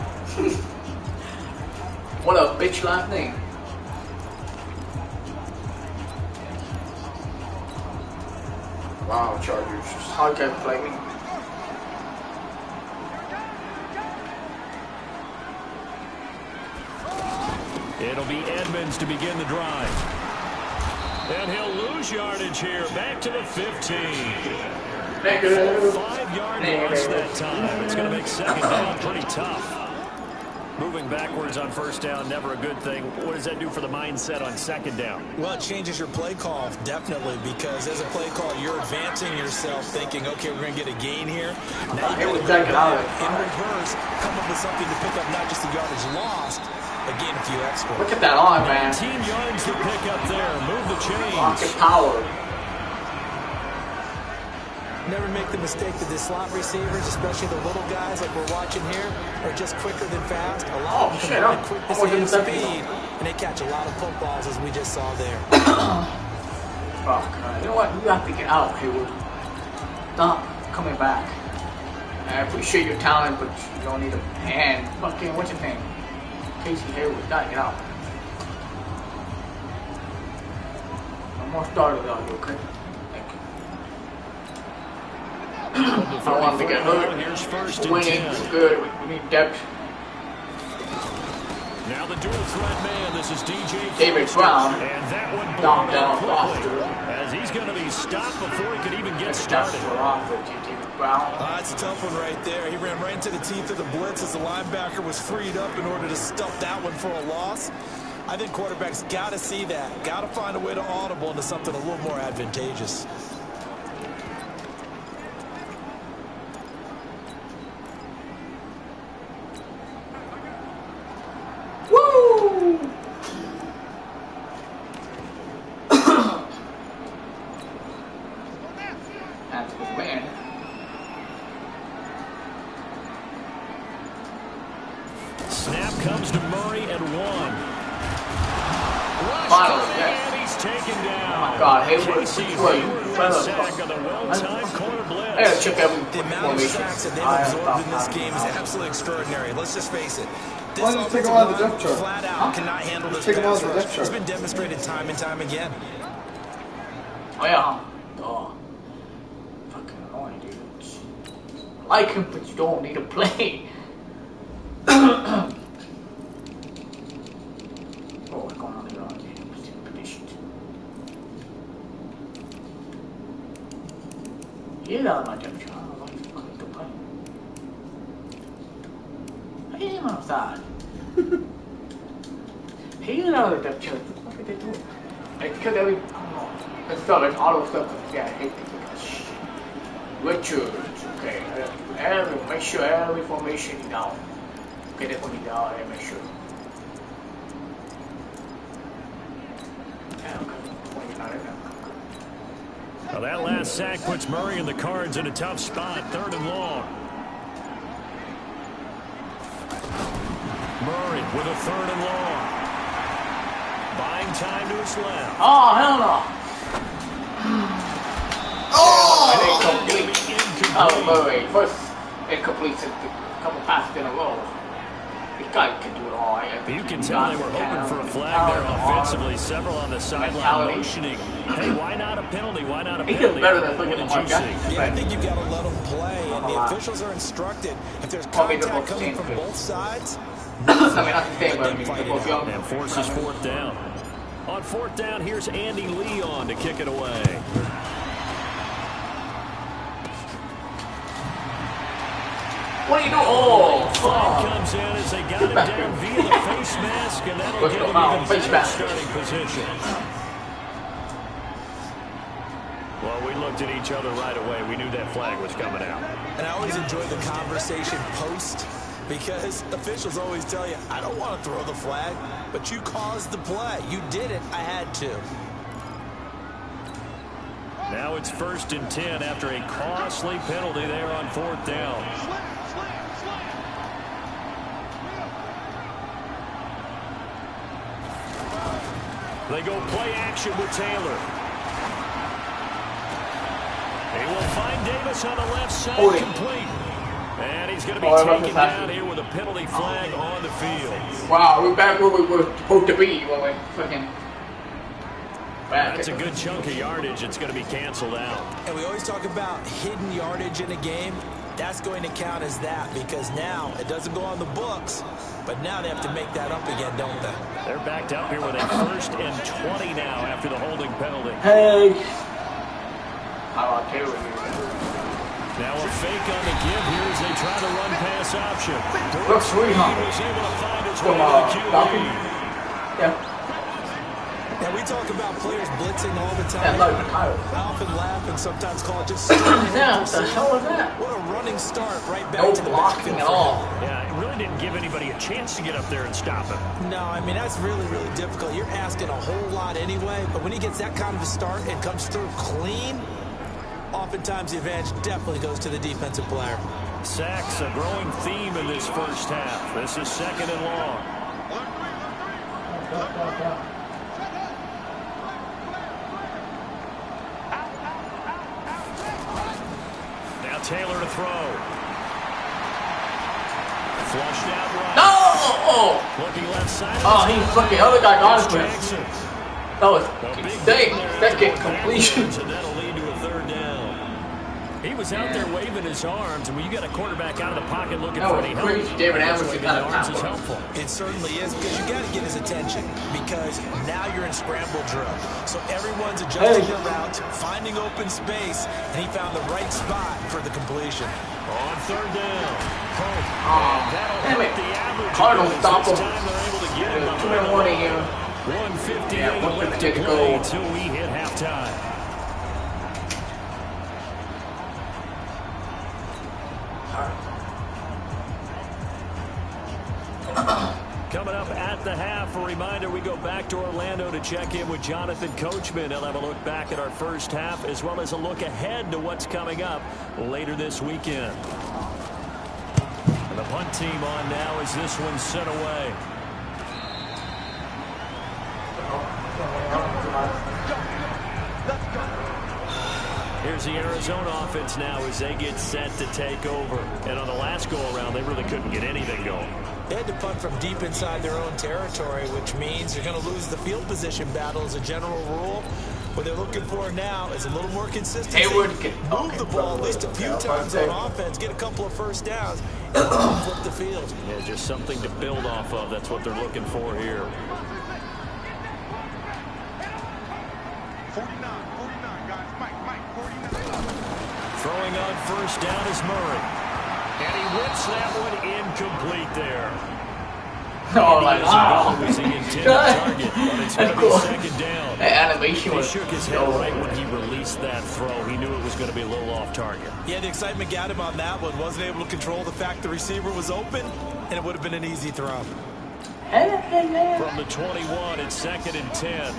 What a bitch last name. Wow, Chargers. How can you play me? It'll be Edmonds to begin the drive. And he'll lose yardage here. Back to the 15. Negative. 5-yard loss that time. It's going to make second down pretty tough. Moving backwards on first down, never a good thing. What does that do for the mindset on second down? Well, it changes your play call, definitely, because as a play call, you're advancing yourself, thinking, okay, we're going to get a gain here. Now you got to in reverse, come up with something to pick up not just the yardage lost, but gain a few extra. Look at that arm, man. 19 yards to pick up there. Move the chains. Rocket power. Never make the mistake that the slot receivers, especially the little guys like we're watching here, are just quicker than fast. A lot of them come quick to speed, and they catch a lot of footballs, as we just saw there. Oh, God. You know what? You have to get out, Hayward. Stop coming back. I appreciate your talent, but you don't need a hand. Fucking, what's your name? Casey Hayward. Gotta get out. No more starters out here, okay? I don't want to get hurt. Winning is good. We need depth. Now the dual threat man. This is DJ David Brown. And that one knocked down quickly, as he's going to be stopped before he could even get started. That's a tough one right there. He ran right into the teeth of the blitz as the linebacker was freed up in order to stuff that one for a loss. I think quarterbacks got to see that. Got to find a way to audible into something a little more advantageous. Snap comes to Murray at 1. And he's taken down. Oh my God, Hayward. Casey Hayward sack on the well-timed corner blitz. I gotta check every The amount of sacks that they've absorbed in this game is absolutely extraordinary. Let's just face it. This offensive line flat out cannot handle this pass rush. It's been demonstrated time and time again. Oh yeah. Oh. Fucking annoying, dude. I like him, but you don't need to play. Oh, what's going on here? Get out of my depth chart. I don't like to fucking complain. I hit him outside. He get out of the depth chart. What are they doing? It's because every, I don't know. It's stuff, it's auto stuff. Yeah, I hate that shit. Richards, okay. Make sure every formation is down. Okay, that's when he's down, I make sure. Yeah, okay. When you're not in there. Well, that last sack puts Murray and the Cards in a tough spot. 3rd and long. Murray with a 3rd and long. Buying time to his left. Oh, hell no. Oh, incomplete. Oh, Murray. First incomplete since a couple passes in a row. This guy can do it all. You can tell they were hoping for a flag there offensively. Several on the sideline motioning. Hey, why not a penalty? Why not a penalty? He does better than looking at Mark Yeah, I think you've got to let them play, and the officials are instructed. If there's contact coming from both sides, and forces 4th down. On 4th down, here's Andy Lee on to kick it away. What are you doing? Oh, Flag comes in as they got him down via the face mask, and that'll give him even better starting position. Well, we looked at each other right away. We knew that flag was coming out. And I always enjoy the conversation post, because officials always tell you, I don't want to throw the flag, but you caused the play. You did it. I had to. Now it's 1st and 10 after a costly penalty there on 4th down. They go play action with Taylor. He will find Davis on the left side, complete. And he's going to be taken down here with a penalty flag on the field. Wow, we're back where we were supposed to be. Well, like, fucking... That's a good chunk of yardage. It's going to be canceled out. And we always talk about hidden yardage in a game. That's going to count as that, because now it doesn't go on the books, but now they have to make that up again, don't they? They're backed up here with a 1st and 20 now after the holding penalty. Hey. How about Taylor here? Now a fake on the give here as they try to run pass option. Looks sweet, huh? Was able to find his From, way to the QB. Yeah. And we talk about players blitzing all the time. Yeah, like I often laugh and sometimes call it just what the hell was that? What a running start right back No to the blocking at all. Yeah, it really didn't give anybody a chance to get up there and stop him. No, I mean, that's really, really difficult. You're asking a whole lot anyway, but when he gets that kind of a start and comes through clean, oftentimes the advantage definitely goes to the defensive player. Sacks, a growing theme in this first half. This is 2nd and long. Now Taylor to throw. Flushed out right. No! Looking left side. Oh, he fucking other guy got it. That was second completion. And that'll lead to a 3rd down. He was out there waving his arms, and when you got a quarterback out of the pocket looking for any help, David Anderson got arms is helpful. It certainly is, because you got to get his attention, because now you're in scramble drill. So everyone's adjusting their routes, finding open space, and he found the right spot for the completion. On 3rd down. Damn it. Cardinals stop him. 2-1 here. 1:58 left to play until we hit halftime. Coming up at the half, a reminder, we go back to Orlando to check in with Jonathan Coachman. He'll have a look back at our first half, as well as a look ahead to what's coming up later this weekend. And the punt team on now as this one's sent away. Here's the Arizona offense now as they get set to take over. And on the last go-around, they really couldn't get anything going. They had to punt from deep inside their own territory, which means you're going to lose the field position battle as a general rule. What they're looking for now is a little more consistency. Move the ball at least a few times on offense, get a couple of first downs, and flip the field. Yeah, just something to build off of. That's what they're looking for here. 49, guys. Mike, 49. Throwing on first down is Murray. And he whips that one incomplete there. Oh, like, wow. It was the intended target, but it's going to be 2nd down. That animation He was shook his head right when he released that throw. He knew it was going to be a little off target. Yeah, the excitement got him on that one. Wasn't able to control the fact the receiver was open, and it would have been an easy throw. From the 21, it's 2nd and 10.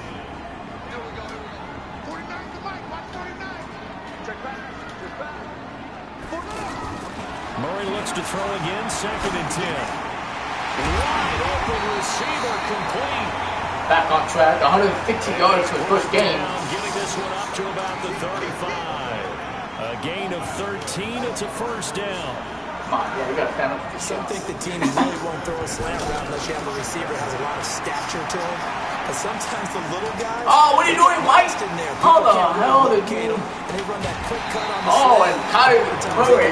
Murray looks to throw again, 2nd and 10. Wide open receiver, complete. Back on track, 150 yards for the first game. Getting this one up to about the 35. A gain of 13, it's a first down. Come on, yeah, you got to stand up. Some think the team really won't throw a slant route unless you have a receiver that has a lot of stature to him. But sometimes the little guys... Oh, what are you doing, Mike? How the hell did you... And they run that quick cut on the and Kyrie Murray.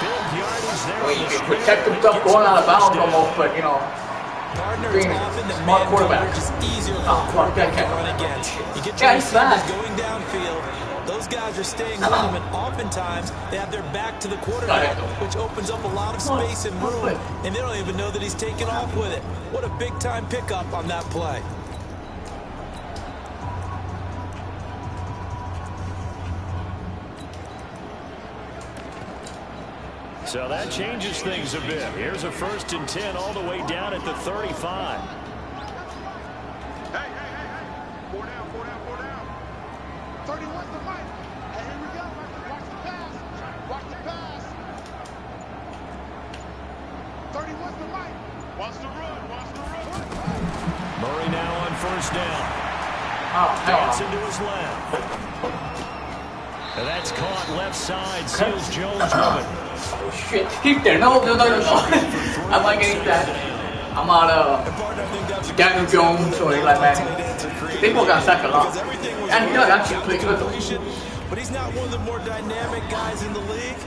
Build yardage there. Well, you can protect himself going out of bounds almost, but, you know... being a smart quarterback. Just easier Clark, that can't run against. You get yeah, he's fast. going downfield. Those guys are staying with him, and oftentimes they have their back to the quarterback, which opens up a lot of space and room, and they don't even know that he's taken off with it. What a big-time pickup on that play. So that changes things a bit. Here's a 1st and 10 all the way down at the 35. Hey. 4 down. 31's the mic. Hey, here we go. Watch the pass. 31's the mic. Wants to run. Murray now on 1st down. Dancing to his left. And that's caught left side. Seals Jones with it. Oh shit. Keep there. No. I'm not getting that. I'm on Daniel Jones or Eli Manning. People got sacked a lot. And he actually played good. But he's not one of the more dynamic guys in the league.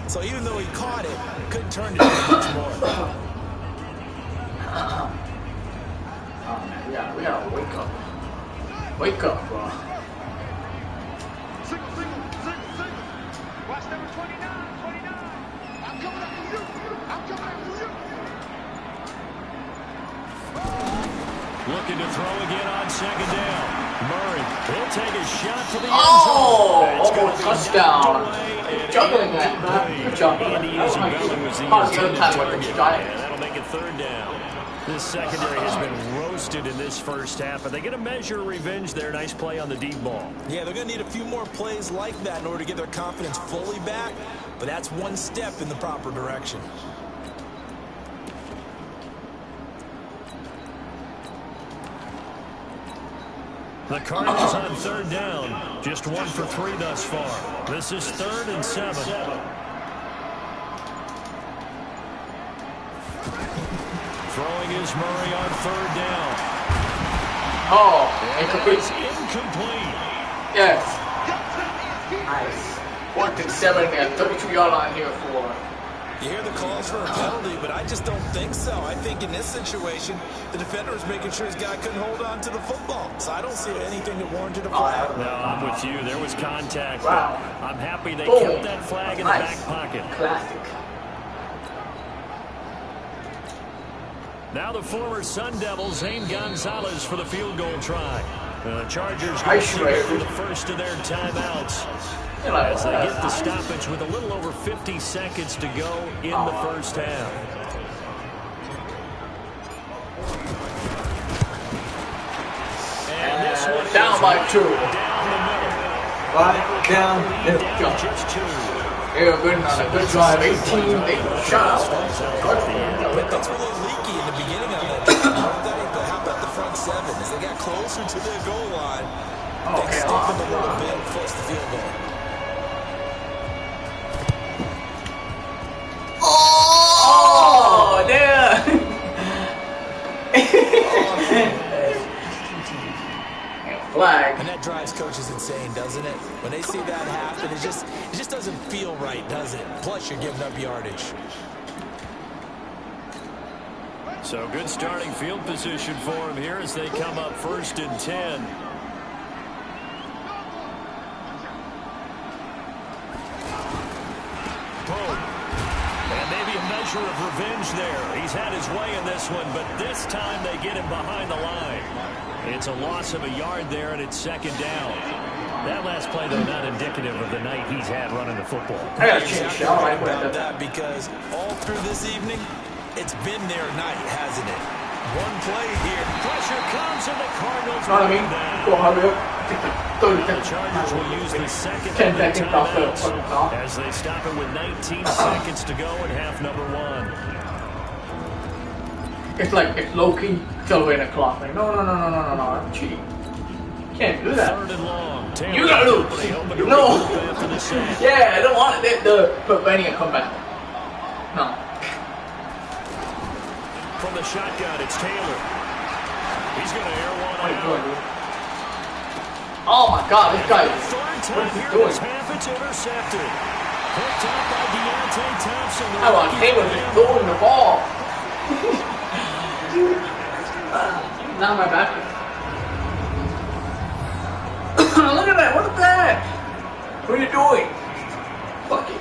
So even though he caught it, couldn't turn it into much more. We gotta wake up. Wake up, bro. Single. Watch number 29. I'm coming after you. Looking to throw again on 2nd down. Murray, he'll take a shot for the end zone. Oh, touchdown. Juggling that, man. Good job. That'll make it 3rd down. This secondary has been roasted in this first half, but they get a measure of revenge there. Nice play on the deep ball. Yeah, they're going to need a few more plays like that in order to get their confidence fully back, but that's one step in the proper direction. The Cardinals on 3rd down. Just 1 for 3 thus far. This is 3rd and 7. Throwing is Murray on 3rd down. Oh, incomplete. Incomplete. Yes. Nice. 4th and 7 and 32-yard line here for. You hear the calls for a penalty, but I just don't think so. I think in this situation, the defender was making sure his guy couldn't hold on to the football. So I don't see anything that warranted a flag. No, I'm with you. There was contact. Wow. I'm happy they kept that flag in the back pocket. Classic. Now the former Sun Devil, Zane Gonzalez, for the field goal try. The Chargers go for the first of their timeouts as they get the stoppage with a little over 50 seconds to go in the first half. And this one down by 2. Down the middle. Down. Just 2. Yeah, good drive. 18 shots. That's where they're leaky in the beginning of that drive. How about the front 7? As they got closer to their goal line, they stiffened a little bit and forced the field goal. Oh, damn. Flag. And that drives coaches insane, doesn't it? When they see that happen, it just doesn't feel right, does it? Plus, you're giving up yardage. So good starting field position for him here as they come up 1st and 10. Boom. And maybe a measure of revenge there. He's had his way in this one, but this time they get him behind the line. It's a loss of a yard there, and it's 2nd down. That last play, though, not indicative of the night he's had running the football. I gotta change that. I like that because all through this evening, it's been their night, hasn't it? One play here. Pressure comes, and the Cardinals know what I mean? Go hurry up. The Chargers will use the second 10 seconds off the as they stop it with 19 seconds to go in half number 1. It's like it's low-key accelerating the clock. Like, no, I'm cheating. Can't do that. 3rd and long. You gotta lose. No. Yeah, I don't want it. The preventing a comeback. No. From the shotgun, it's Taylor. He's going to air one out. Oh my God, this guy. What is he doing? Half it's intercepted. Picked up by Deontay Thompson. I want Taylor just throwing the ball. Now my back. Look at that. What is that? What are you doing? Fuck it.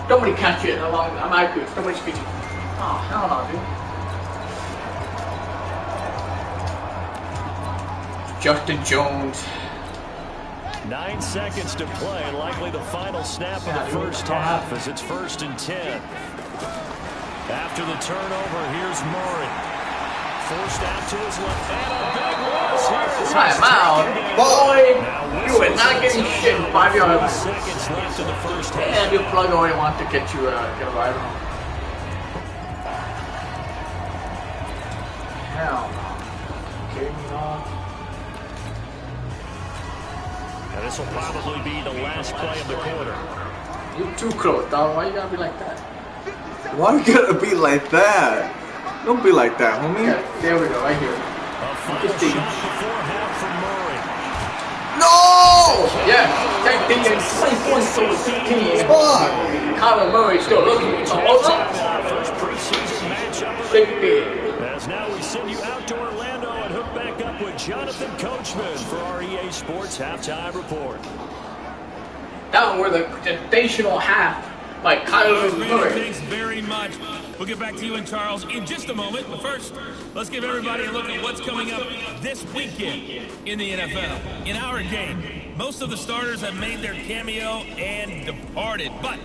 Somebody catch it along. I'm accurate. Somebody's catching. Oh, hell no, dude. Justin Jones. 9 seconds to play, likely the final snap of the first half as it's 1st and 10. After the turnover, here's Murray. Forced out to his left. And a big loss here. Time out. Boy, you are not getting shit in 5 yards. Seconds left in the first half. And your plug already wants to get you get a ride home. Hell no. Kidding me, dog? And this will probably be the last play of the quarter. You're too close, dog. Why you gotta be like that? Why you gotta be like that? Don't be like that, homie. Yeah, there we go, right here. A final shot before half from Murray. No! Yeah, same thing in 2016. Kyler Murray still looking. First preseason matchup. Same thing. As now we send you out to Orlando and hook back up with Jonathan Coachman for our EA Sports Halftime Report. That was a sensational half by Kyler Murray. Thanks very much. We'll get back to you and Charles in just a moment. But first, let's give everybody a look at what's coming up this weekend in the NFL. In our game, most of the starters have made their cameo and departed. But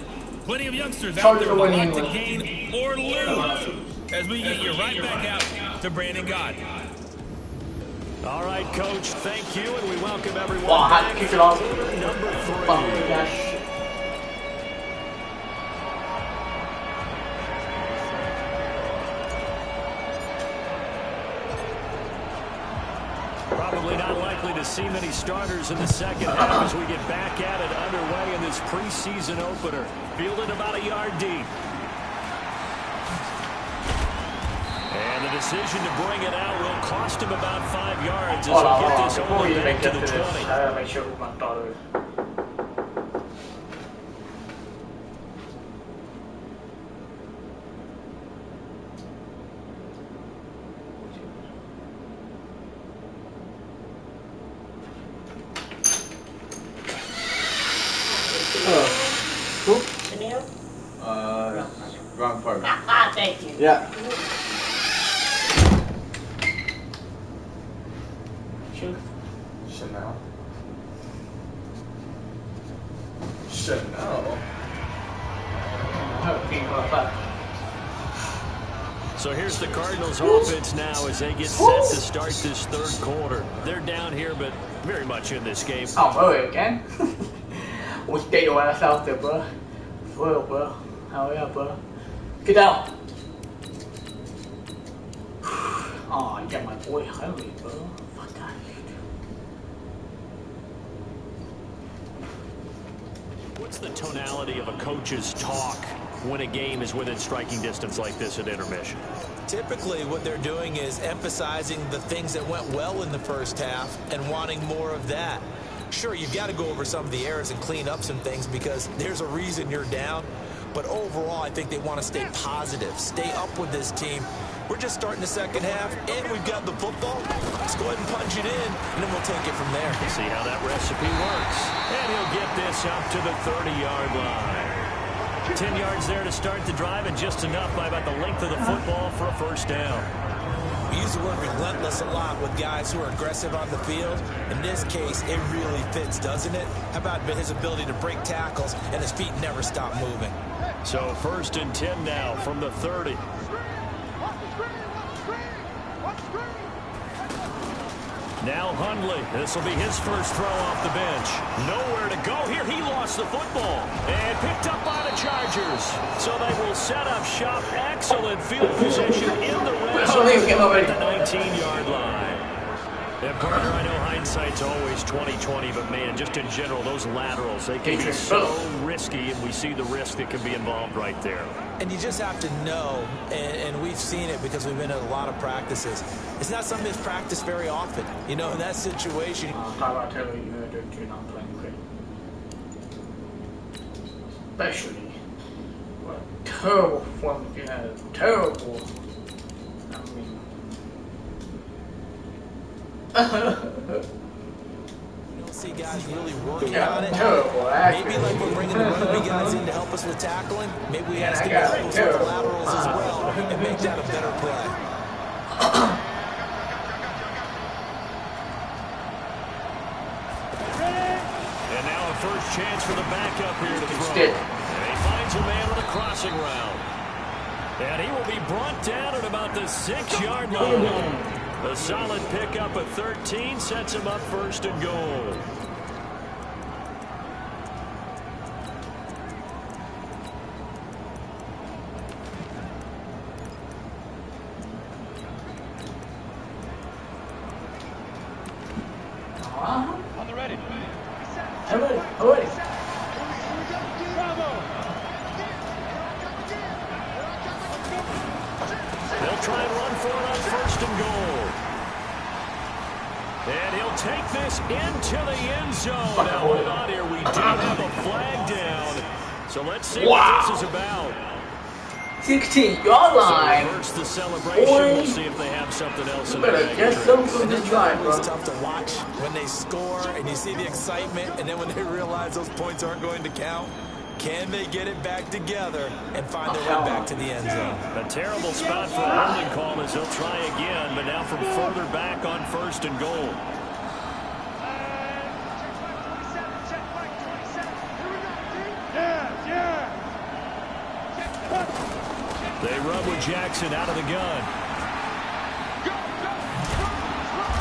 plenty of youngsters out there who want to gain or lose as we get you right back out to Brandon Gott. All right, Coach, thank you, and we welcome everyone. Wow, I had to kick it off. Number 3. Gosh. Probably not likely to see many starters in the second half as we get back at it underway in this preseason opener. Fielded about a yard deep. And the decision to bring it out will cost him about 5 yards as he'll get this all the way back to the 20. I gotta make sure my daughter. Wrong part. Thank you. Yeah. Chanel. Chanel. So here's the Cardinals offense now as they get set to start this third quarter. They're down here, but very much in this game. Oh, Murray again? We'll get your ass out there, bro. For real, bro. Hell yeah, bro. Get down. Oh, you got my boy hungry, bro. Fuck that. What's the tonality of a coach's talk when a game is within striking distance like this at intermission? Typically, what they're doing is emphasizing the things that went well in the first half and wanting more of that. Sure, you've got to go over some of the errors and clean up some things because there's a reason you're down. But overall, I think they want to stay positive, stay up with this team. We're just starting the second half, and we've got the football. Let's go ahead and punch it in, and then we'll take it from there. See how that recipe works. And he'll get this up to the 30-yard line. 10 yards there to start the drive, and just enough by about the length of the football for a first down. We use the word relentless a lot with guys who are aggressive on the field. In this case, it really fits, doesn't it? How about his ability to break tackles and his feet never stop moving? So 1st and 10 now from the 30. Now Hundley. This will be his first throw off the bench. Nowhere to go here. He lost the football. And picked up by the Chargers. So they will set up shop. Excellent field position in the red zone at the 19-yard line. Yeah, partner, I know hindsight's always 20/20, but man, just in general, those laterals, they can be so risky, and we see the risk that can be involved right there. And you just have to know, and we've seen it because we've been at a lot of practices. It's not something that's practiced very often. You know, in that situation. Especially, what a terrible form you had. Terrible. I mean. see guys really working Yeah, on it. terrible Maybe like we're bringing the rugby guys in to help us with tackling. Maybe we ask them to help us with the laterals as well and make that a better play. And now a first chance for the backup here to throw. Stick. And he finds a man on a crossing route. And he will be brought down at about the 6-yard line. A solid pickup at 13 sets him up first and goal. On the ready. I'm ready. Bravo. They'll try and run for it on first and goal. And he'll take this into the end zone. Now, hold on here. We do have a flag down. So let's see what this is about. 16-yard line. So first the celebration. We'll see if they have something else in the Better bag. get some from this drive, bro. It's tough to watch when they score and you see the excitement, and then when they realize those points aren't going to count. Can they get it back together and find their way back to the end zone? A terrible spot for a holding call as they'll try again, but now from further back on first and goal. Check right, 27. Here we go, yeah. They run with Jackson out of the gun.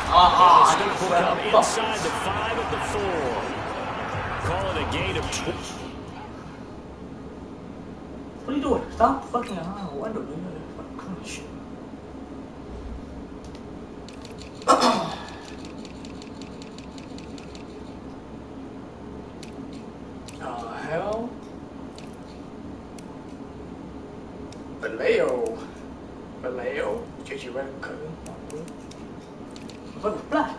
Stop will come inside the 5 at the 4. Call it a gain of 20. What are you doing? Stop fucking around the window, dude. Fucking shit. Hell? Vallejo. JJ Red cutting. But it's black.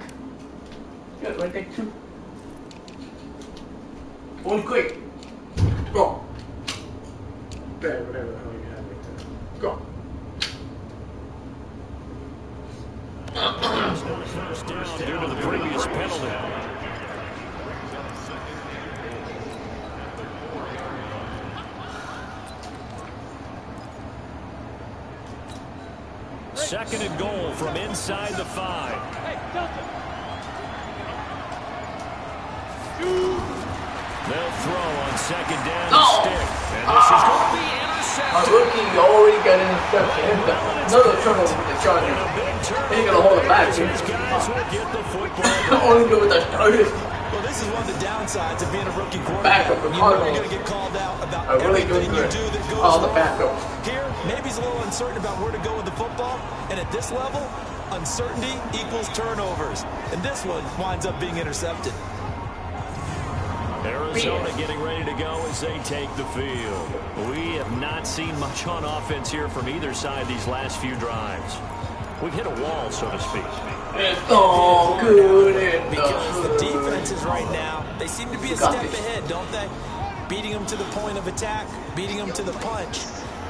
Yeah, right there too. Only quick. Go. Whatever the hell you have right there. Go. First down due to the previous penalty. Second and goal from inside the 5. They'll throw on second down and stick. And this is going to be intercepted. My rookie already got intercepted. Another turnover with the Chargers. They ain't gonna hold it back, dude. These guys will get the football. Only good with the Chargers. Well, this is one of the downsides of being a rookie Back quarterback. up the You know you're Cardinals. going to get called out about A really everything good you do that goes all the wrong. backups. Here, maybe he's a little uncertain about where to go with the football. And at this level, uncertainty equals turnovers. And this one winds up being intercepted. Arizona getting ready to go as they take the field. We have not seen much on offense here from either side these last few drives. We've hit a wall, so to speak. It's all good in Because the hood. defenses right now, they seem to be a got step this. ahead, don't they? Beating them to the point of attack, beating them to the punch.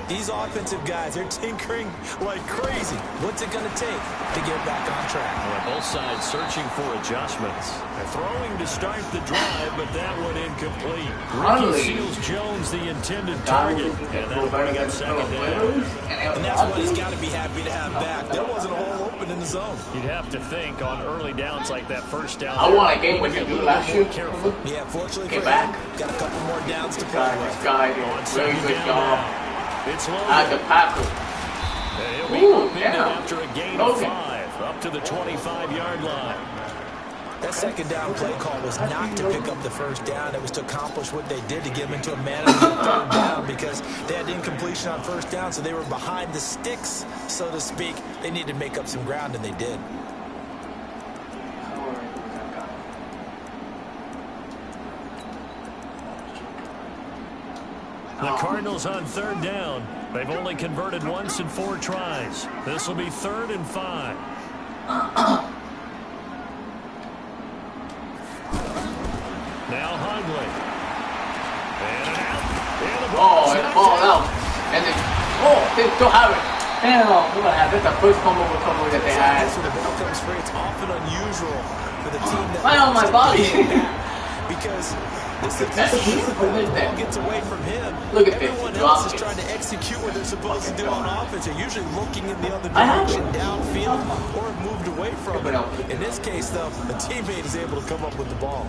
These offensive guys, they're tinkering like crazy. What's it going to take to get back on track? Well, both sides searching for adjustments. They're throwing to start the drive, but that one incomplete. Ricky Seals Jones, the intended target. And that'll bring up second down. And that's what he's got to be happy to have back. There wasn't a hole open in the zone. You'd have to think on early downs like that first down. I won a game with you last year. Careful. Yeah, fortunately Get for back. him, got a couple more downs to play God, with. this guy On did second very good down job. now. It's At the Logan. Packers. And he'll be Ooh, upended yeah. after a gain Logan. of 5, up to the 25-yard line. That second down play call was not to pick up the first down. It was to accomplish what they did to get them into a manageable third down because they had incompletion on first down, so they were behind the sticks, so to speak. They needed to make up some ground, and they did. The Cardinals on third down. They've only converted once in 4 tries. This will be 3rd and 5. Now Huntley. And an out. And the Oh, it's ball out. And they still have it. Damn, we're gonna have this the first fumble recovery that they had. That's when the ball comes free. It's often unusual for the team that right on my body. because this is That's a the beautiful ball movement. gets away from him. Look at this. Everyone else is trying to execute what they're supposed to do on offense. They're usually looking in the other I have direction, it. downfield, or have moved away from it. In this case, though, the teammate is able to come up with the ball.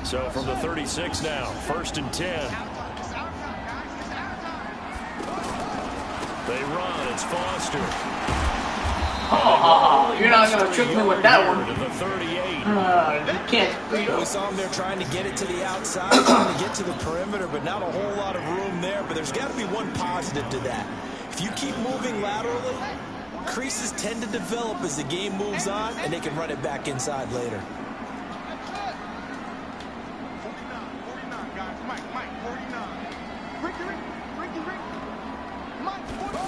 So from the 36 now, 1st and 10. They run. It's Foster. Oh, you're not going to trick me with that one. To the 38. You can't beat We us. saw him there trying to get it to the outside, trying to get to the perimeter, but not a whole lot of room there. But there's got to be one positive to that. If you keep moving laterally, creases tend to develop as the game moves on, and they can run it back inside later. 49, guys. Mike, 49. Ricky. Mike, 49.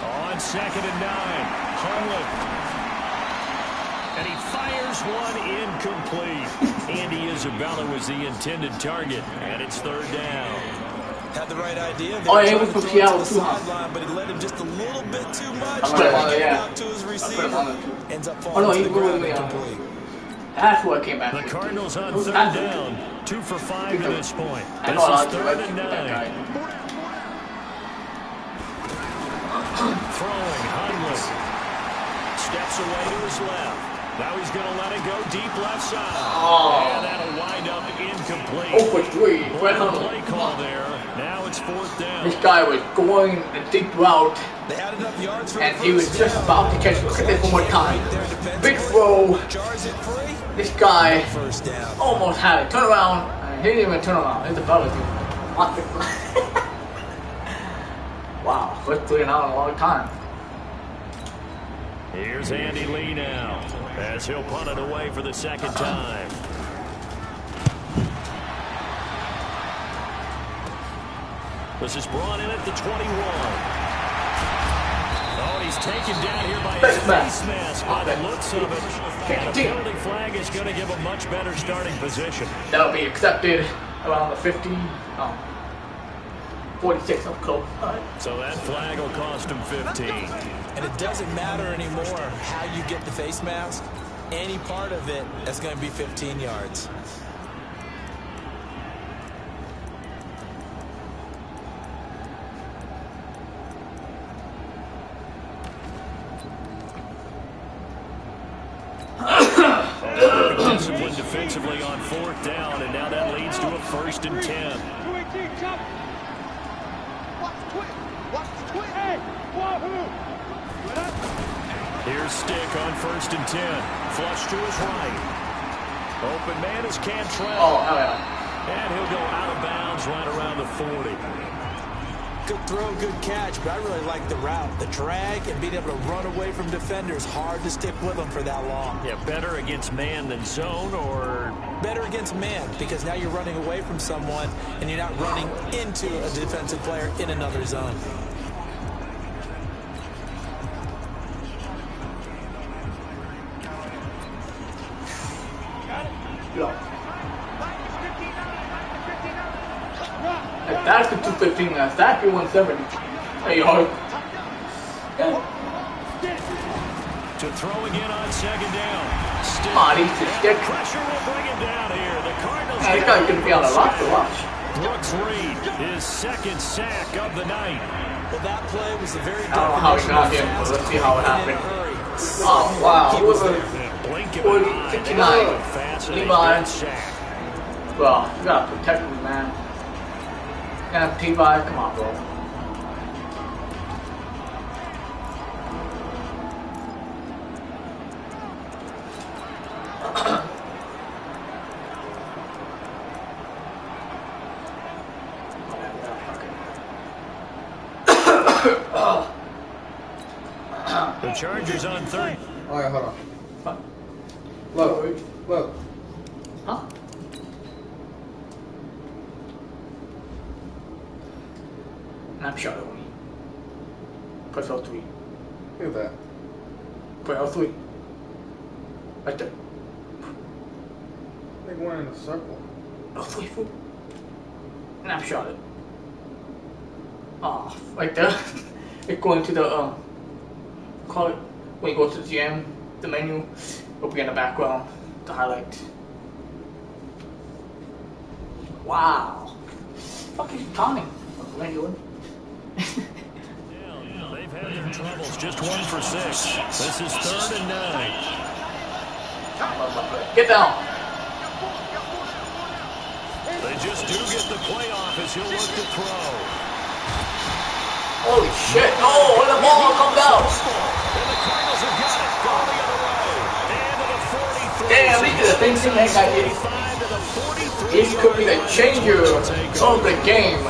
On 2nd and 9, Hunley. And he fires one incomplete. Andy Isabella was the intended target, and it's 3rd down. Had the right idea. Oh, yeah, They he were was trying from to throw it Seattle to the too, huh? sideline, but he led him just a little bit too much. I put him on Trying to it, get it yeah. out to his I put him receiver. on it too. Ends up Oh, falling no, to he the ground really incomplete. That's what I came back The with. Cardinals on It was 3rd Andrew. down, 2 for 5 to this point. I This know a lot is of 3rd people and like that 9. guy. Throwing, Hunley. Steps away to his left. Now he's going to let it go deep left side. Oh. And that'll wind up incomplete. Oh, for 3. Brett Well, Huntley. play call there. Now it's 4th down. This guy was going a deep route, They had enough yards for and the he was first just down. about to catch it. Look at this one more time. Right there defensively. Big throw. Jars it free. This guy First down. almost had it. Turn around. And he didn't even turn around. Isabella did. What the Wow, first 3 and out in a long time. Here's Andy Lee now, as he'll punt it away for the 2nd time. This is brought in at the 21. Oh, he's taken down here by his face mask by the looks of it. And a penalty flag is going to give a much better starting position. That'll be accepted around the 50, 46 of close. So that flag will cost him 15. And it doesn't matter anymore how you get the face mask. Any part of it, that's going to be 15 yards. Discipline defensively on 4th down, and now that leads to a 1st and 10. 218, chop. Watch the twist. Watch the twist. Hey, wahoo. Here's Stick on 1st and 10. Flush to his right. Open man is Cantrell. Oh, hell yeah. And he'll go out of bounds right around the 40. Good throw, good catch, but I really like the route. The drag and being able to run away from defenders. Hard to stick with them for that long. Yeah, better against man than zone, or Better against man, because now you're running away from someone and you're not running into a defensive player in another zone. If that's the 215, that's the 170. Hey, yo. to throw again on 2nd down. Stick. Come on, he's just Stick. Pressure will bring him down here. The Cardinals. This guy's going to be on a lot to watch. Brooks Reed, his 2nd sack of the night. Well, that play was a very I don't know how he got him, but let's see how it happened. Oh, wow. He was there. Yeah, blink of 40, an eye. 59. Fascinating Levi. sack. Well, you got to protect me, man. And T-Vibe, come on, bro. The Chargers on 3rd. Alright, hold on. Look. Huh? Snapshot only. Press L3. Look at that. Press L3. Right there. They went in a circle. L3, fool. Snapshot it. Oh, right there. It's going to the call it when you go to the GM, the menu. It'll be in the background. The highlight. Wow. Fuck is Tommy? What are you doing? They've had their troubles. Just 1 for 6. This is 3rd and 9. Get down. They just do get the play off as he'll look to throw. Holy shit. Oh, the ball comes out. And the Cardinals have got it. Go the other way. And to the 43. Damn, these are the things that guy did. He could be the changer of the game.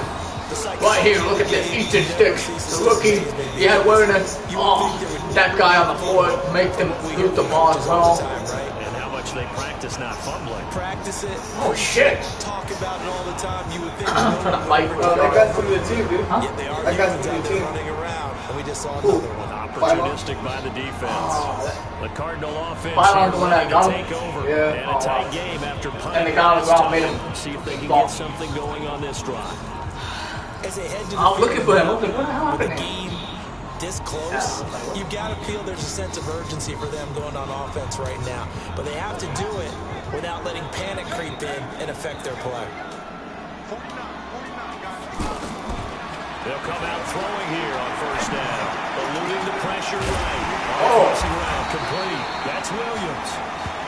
Right here, look at this Eastern Sticks. The rookie, he had awareness. Oh, that guy on the floor make them shoot the ball as well. And how much they practice not fumbling. Practice it. Oh shit. Talk about it all the time. You would think. I'm trying to fight. That guy's to the team, dude. Huh? They are That guy's to the team. running around, and we just saw another one. Opportunistic by the defense. The Cardinal offense Byron's the one that got him. take over. Yeah. And a tight game after And the guy on the ground made him. See if they can get something going on this drive. As they head to the I was looking for him. I field, was like, what the hell with the happened? game this close, you got to feel there's a sense of urgency for them going on offense right now. But they have to do it without letting panic creep in and affect their play. They'll come out throwing here on 1st down. Eluding the pressure right. Oh. Crossing route complete. That's Williams.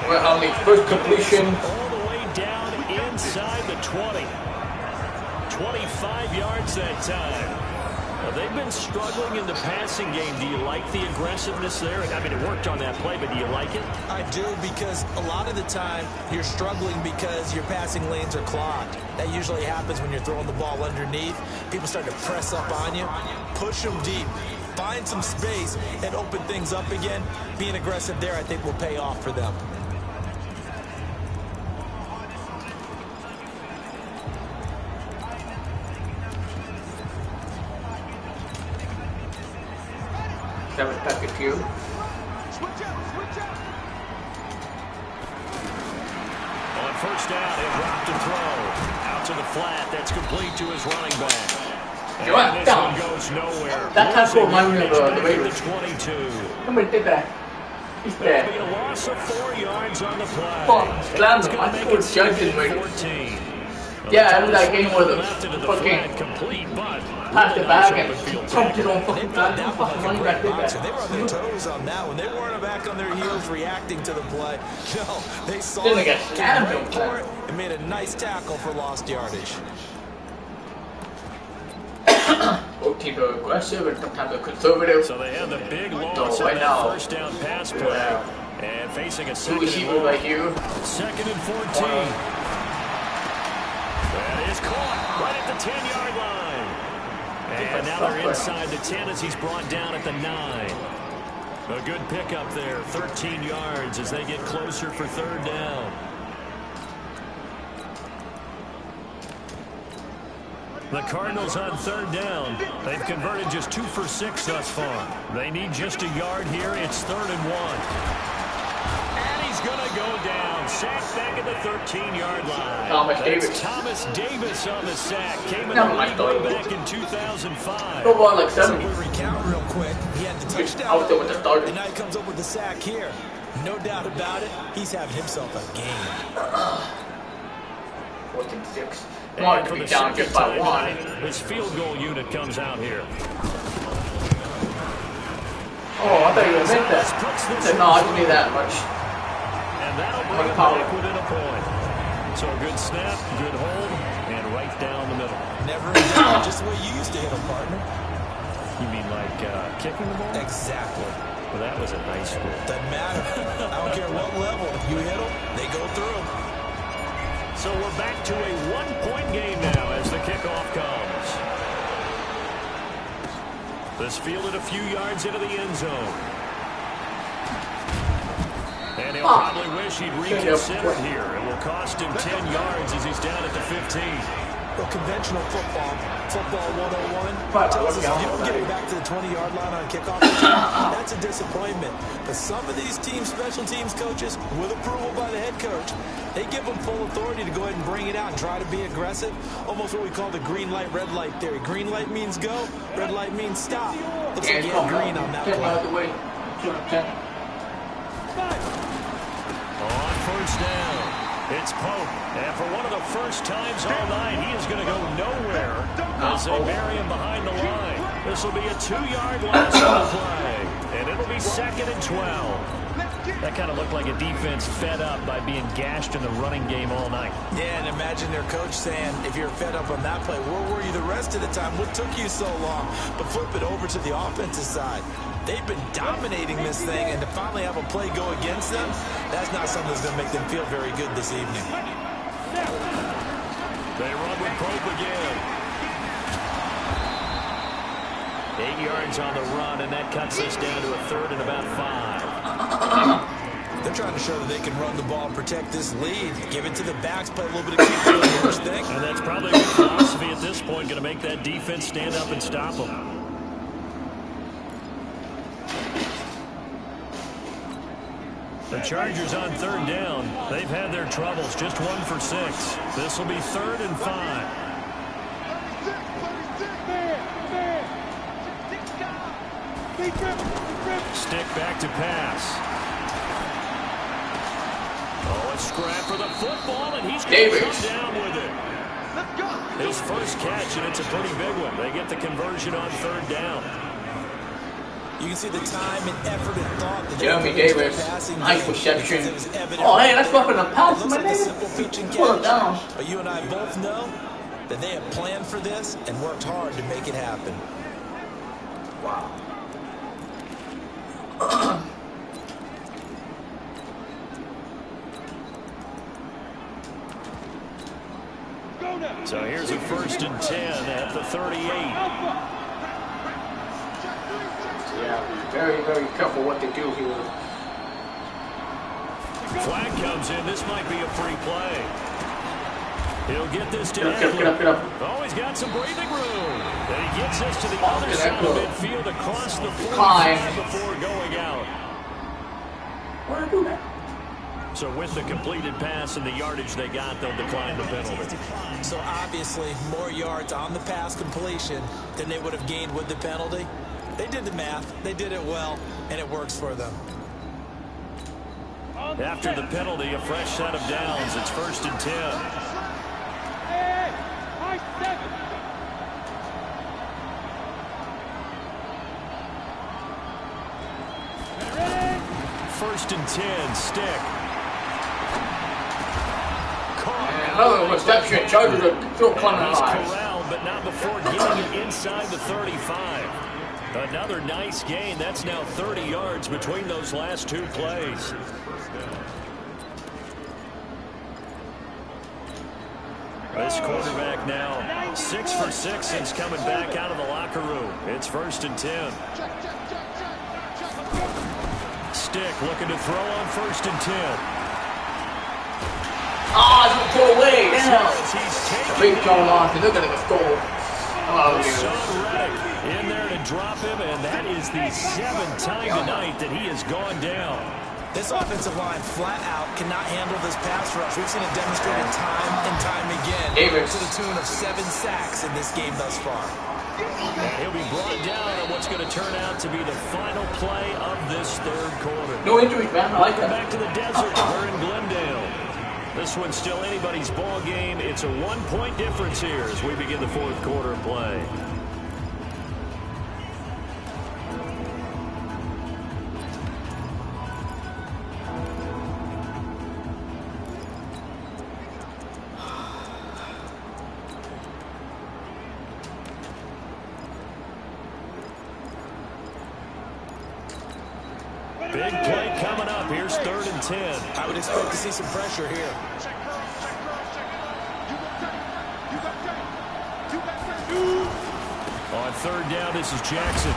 Well, on the first completion. All the way down inside the 20. 25 yards that time. Now, they've been struggling in the passing game. Do you like the aggressiveness there? I mean, it worked on that play, but do you like it? I do, because a lot of the time you're struggling because your passing lanes are clogged. That usually happens when you're throwing the ball underneath. People start to press up on you, push them deep, find some space, and open things up again. Being aggressive there, I think, will pay off for them. That was back at you. On 1st down, he'll drop to throw. Out to the flat. That's complete to his running back. You want And this down. one goes nowhere. That tackle reminded me of the Raiders. 22. Somebody did that. He's There'll be dead. a loss of 4 yards on the play. Fuck, slammed him. It's I gonna think make it was Judge's 2nd Raiders. and 14. Yeah, I remember that game where the Left into the fucking flat, complete, but passed it really back nice and open field pumped it tackle. on fucking flat. Who fucking running back did that? They were on their toes on that one. They weren't back on their heels reacting to the play. No, they saw Didn't it, get came slammed right on for that. it, and made a nice tackle for lost yardage. Both teams are aggressive and sometimes they're conservative. So they have the big loss So on right that now, 1st down pass play. Yeah. And facing a Two second receivers and right here. 2nd and 14. That is caught right at the 10-yard line. And now they're inside the 10 as he's brought down at the 9. A good pickup there, 13 yards as they get closer for 3rd down. The Cardinals on 3rd down. They've converted just 2 for 6 thus far. They need just a yard here. It's 3rd and 1. And he's going to go down. Sacked back at the 13-yard line. Thomas That's Davis. Thomas Davis on the sack. Came in Never the mind, league way though. back in 2005. Go on like So 70. we recount real quick. He had the Out touchdown, there with the starter. and now he comes up with the sack here. No doubt about it, he's having himself a game. 14-6. Wanted to be down just by one. His field goal unit comes out here. Oh, I thought you meant that. I said, no, I didn't need that much. And that'll bring What it power? back within a point. So a good snap, good hold, and right down the middle. Never again, just the way you used to hit him, partner. You mean like kicking the ball? Exactly. Well, that was at high school. Doesn't matter. I don't care what level. If you hit them, they go through. So we're back to a one-point game now as the kickoff comes. This fielded a few yards into the end zone. And he'll probably wish he'd reconsider here. It will cost him 10 yards as he's down at the 15. Well, conventional football 101, tells us if you don't get it back to the 20-yard line on kickoff return, that's a disappointment. But some of these special teams coaches, with approval by the head coach, they give them full authority to go ahead and bring it out and try to be aggressive. Almost what we call the green light, red light theory. Green light means go, red light means stop. Looks like you had green on that play. On first down, it's Pope. And for one of the first times all night, he is going to go nowhere as they bury him behind the line. This will be a 2-yard loss on the play, and it'll be 2nd and 12. That kind of looked like a defense fed up by being gashed in the running game all night. Yeah, and imagine their coach saying, if you're fed up on that play, where were you the rest of the time? What took you so long? But flip it over to the offensive side. They've been dominating this thing, and to finally have a play go against them, that's not something that's going to make them feel very good this evening. They run with Pope again. 8 yards on the run, and that cuts us down to a 3rd and about 5. They're trying to show that they can run the ball and protect this lead. Give it to the backs, play a little bit of keeper, first thing. And that's probably the philosophy at this point, going to make that defense stand up and stop them. The Chargers on 3rd down. They've had their troubles, just 1 for 6. This will be 3rd and 5. Stick back to pass. Oh, a scrap for the football, and he's going to come down with it. His first catch, and it's a pretty big one. They get the conversion on 3rd down. You can see the time and effort and thought that Jeremy Davis, nice reception. Oh, hey, let's go for the pass, my nigga. Pull it down. But you and I both know that they have planned for this and worked hard to make it happen. Wow. So here's a 1st and 10 at the 38. Yeah, very, very careful what they do here. Flag comes in. This might be a free play. He'll get this to Get up. Oh, he's got some breathing room. And he gets this to the other side of midfield across the 45 before going out. Why do that? So with the completed pass and the yardage they got, they'll decline the penalty. So obviously, more yards on the pass completion than they would have gained with the penalty. They did the math, they did it well, and it works for them. After the penalty, a fresh set of downs. It's 1st and 10. First and 10, Stick. Another reception. Chargers are still climbing He's alive. corralled, but not before getting it inside the 35. Another nice gain. That's now 30 yards between those last 2 plays. This quarterback now 6 for 6 since coming back out of the locker room. It's 1st and 10. Stick looking to throw on 1st and 10. Ah, it's going away. Damn. Big going on. They're going to go. Oh, Reddick in there to drop him, and that is the 7th time tonight that he has gone down. This offensive line flat out cannot handle this pass rush. We've seen it demonstrated time and time again to the tune of 7 sacks in this game thus far. And he'll be brought down on what's going to turn out to be the final play of this 3rd quarter. No injuries, man. I like that. Back to the desert. We're in Glendale. This one's still anybody's ball game. It's a 1-point difference here as we begin the 4th quarter of play. Big play coming up. Here's 3rd and 10. I would expect to see some pressure here. On 3rd down, this is Jackson.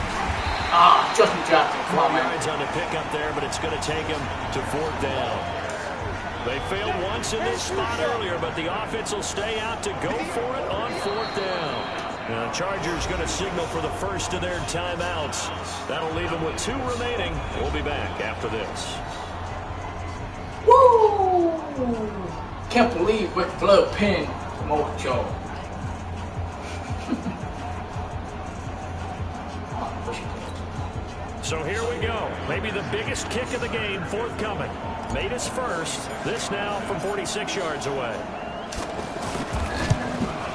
Justin Jackson. 4 yards on the pickup there, but it's going to take him to 4th down. They failed once in this spot earlier, but the offense will stay out to go for it on 4th down. Now, the Chargers going to signal for the first of their timeouts. That'll leave them with 2 remaining. We'll be back after this. Woo! Can't believe Ric Flair pinned Mojo. So here we go. Maybe the biggest kick of the game forthcoming. Made his first. This now from 46 yards away.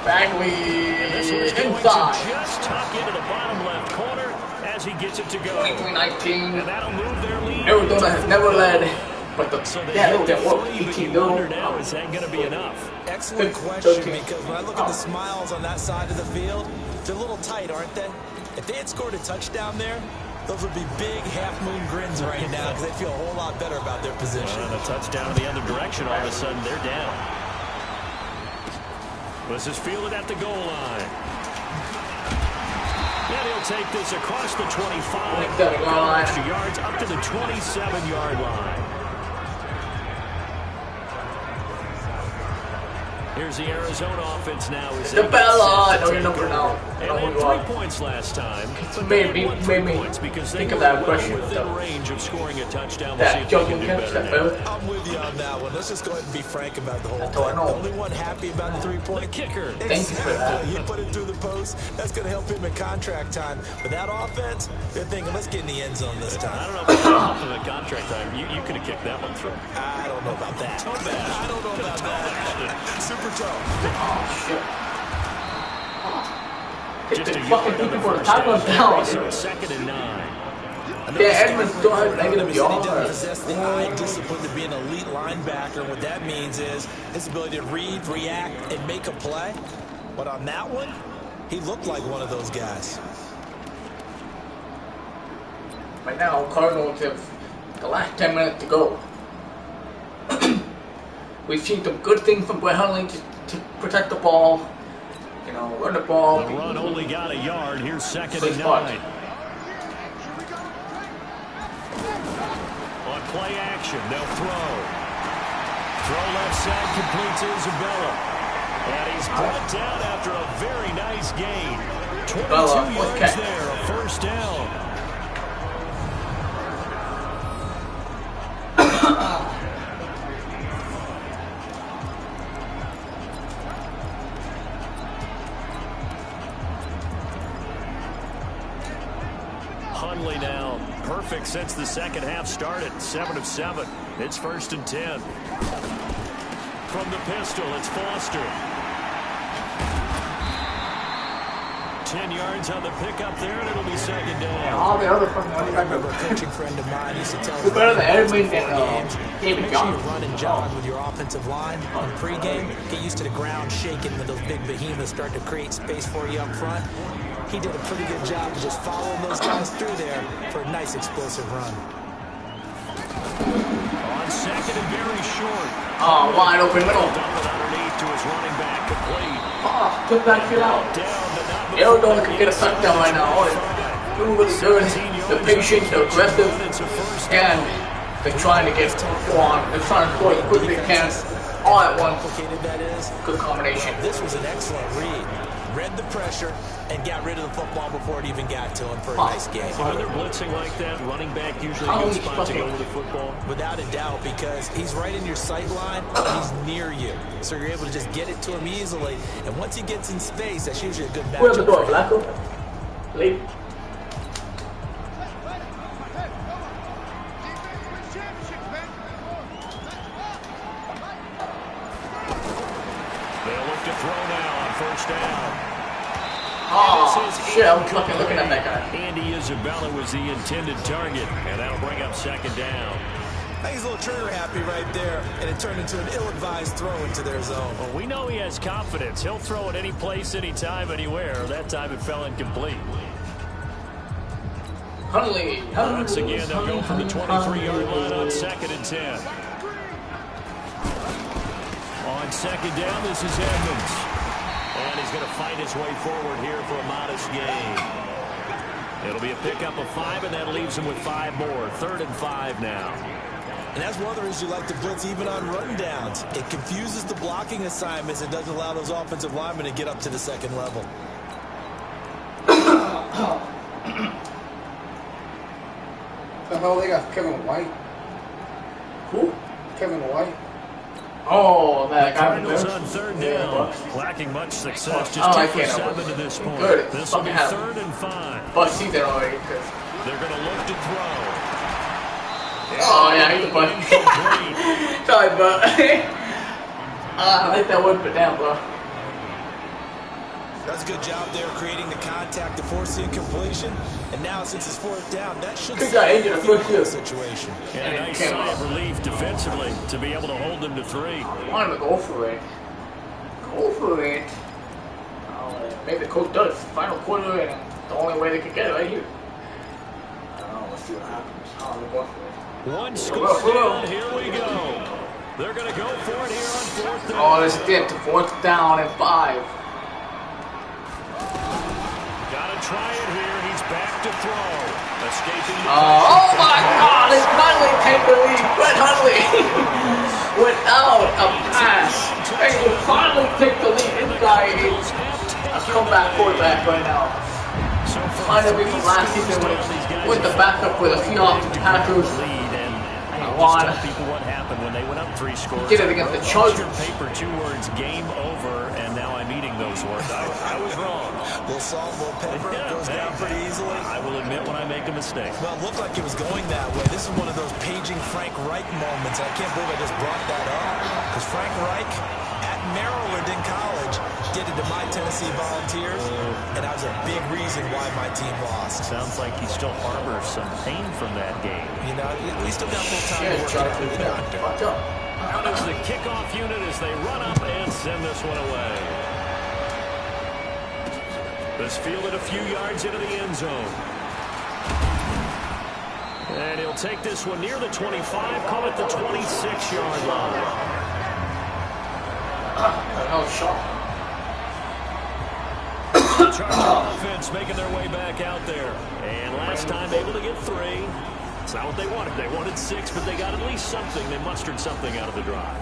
Bagley inside. Just tuck into the bottom left corner as he gets it to go. 23-19. And that'll move their lead. Arizona has never led. But the they'll get what? 18 now. Is that going to be enough? Excellent question, because when I look at the smiles on that side of the field, they're a little tight, aren't they? If they had scored a touchdown there, those would be big half-moon grins right now because they feel a whole lot better about their position. And a touchdown in the other direction, all of a sudden, they're down. This is fielded at the goal line. And he'll take this across the 25. Extra yards up to the 27-yard line. Here's the Arizona offense now. The Bella, I know your number now. And they had 3 points last time. Made me because they think of that question. within range of scoring a touchdown. We'll see That if joking they can do catch, better that now. I'm with you on that one. Let's just go ahead and be frank about the whole That's all I thing. know. The only one happy about the 3-point The kicker. Thank you for that. He put it through the post. That's going to help him in contract time. But that offense, they're thinking, let's get in the end zone this time. I don't know about the contract time. You could have kicked that one through. I don't know about that. Toe bash. I don't know about that. Super toe. Oh, shit. Hit Just the a fucking yard on people the for the first time down. down. So it's 2nd and 9. Yeah, Edmonds still has negative He doesn't yards. possess the eye discipline to be an elite linebacker. What that means is his ability to read, react, and make a play. But on that one, he looked like one of those guys. Right now, Cardinals have the last 10 minutes to go. We've seen some good things from Brett Hundley to protect the ball. You know, run the ball. The run only got a yard. Here's 2nd Good and spot. 9. On play action, they'll throw. Throw left side, completes Isabella. And he's brought down after a very nice gain. 22 yards there, a first down. Hundley now perfect since the second half started. 7 of 7. It's 1st and 10. From the pistol, it's Foster. 10 yards on the pickup there, and it'll be 2nd down. All the other fucking running I back remember a coaching friend of mine used to tell You're better than Edmonds and games, David make sure you Johnson. run and jog with your offensive line on pregame. Get used to the ground shaking when those big behemoths start to create space for you up front. He did a pretty good job of just following those guys through there for a nice explosive run. On 2nd and very short. Oh, wide open middle. Dump it underneath to his running back, complete. Oh, took that shit out. Down, but not before Arizona could get a touchdown right now. Oh, they're doing really good. They're patient, they're aggressive, and they're trying to get on. They're trying to score as quickly as they can, all at once. Complicated that is. Good combination. This was an excellent read. Read the pressure and got rid of the football before it even got to him for a nice game. When they're blitzing like that, running back usually a good spot to go with the football. Without a doubt, because he's right in your sight line and he's near you. So you're able to just get it to him easily. And once he gets in space, that's usually a good Where's the door, matchup. Flacco? Late. They'll look to throw now on 1st down. Oh, shit, I was fucking looking at that guy. Andy Isabella was the intended target, and that'll bring up 2nd down. I think he's a little trigger happy right there, and it turned into an ill-advised throw into their zone. Well, we know he has confidence. He'll throw it any place, anytime, anywhere. That time it fell incomplete. Hundley. Once again, they'll go from the 23-yard line on 2nd and 10. On 2nd down, this is Edmonds. And he's going to fight his way forward here for a modest gain. It'll be a pickup of 5, and that leaves him with 5 more. 3rd and 5 now. And that's one of the reasons you like to blitz even on rundowns. It confuses the blocking assignments and doesn't allow those offensive linemen to get up to the second level. The hell they got Kevin White? Who? Kevin White. Oh, that guy. Cardinals on third down, lacking much success. Just I 2 for can't 7 to this point. Good. This will be Fucking 3rd and 5. But see that already. They're going to look to throw. Oh yeah, he's a butt. Sorry, but I like that one put down, bro. Does a good job there creating the contact to force the incompletion. And now since it's 4th down, that should Good guy, injured the first situation. And a nice sigh of relief defensively to be able to hold them to 3. I want him to go for it. Go for it. Maybe the coach does. Final quarter, and the only way they can get it right here. I don't know. Let's see what happens. Oh, they're going for it. One score down. Here we go. They're going to go for it here on 4th down. Oh, this dip to 4th down and 5. Gotta try it here. He's back to throw. Escaping the oh my God! They finally take the lead. Brett Hundley without a pass. They will finally take the lead. This guy is a comeback quarterback right now. Finally from last season with the backup with a few off the Packers. Tell people what happened when they went up 3 scores. Did it against the Chargers. Paper 2 words, game over, and now I'm eating those words. I was wrong. Little salt, little pepper, goes down pretty easily. I will admit when I make a mistake. Well, it looked like it was going that way. This is one of those paging Frank Reich moments. I can't believe I just brought that up. Because Frank Reich at Maryland in college did it to my Tennessee Volunteers, and that was a big reason why my team lost. Sounds like he still harbors some pain from that game. You know, we still got a little time to work it out with the doctor. Out is the kickoff unit as they run up and send this one away. This fielded a few yards into the end zone. And he'll take this one near the 25, call it the 26-yard line. No shot. Charger offense making their way back out there. And last time able to get 3. It's not what they wanted. They wanted 6, but they got at least something. They mustered something out of the drive.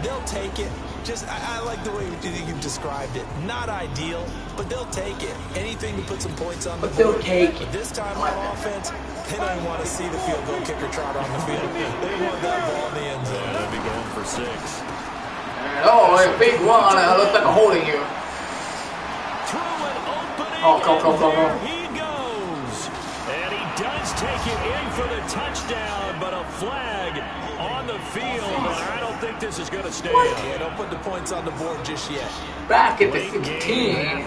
They'll take it. Just, I like the way you've described it. Not ideal, but they'll take it. Anything to put some points on the board. They'll take it. This time on offense, they don't want to see the field goal kicker trot on the field. They want that ball in the end zone. They'll be going for 6. Oh, a big one. It looks like a holding here. Through an opening. Oh, go. Here he goes. And he does take it in for the touchdown, but a flag on the field. I don't think this is going to stay. Yeah, don't put the points on the board just yet. Back at the 16.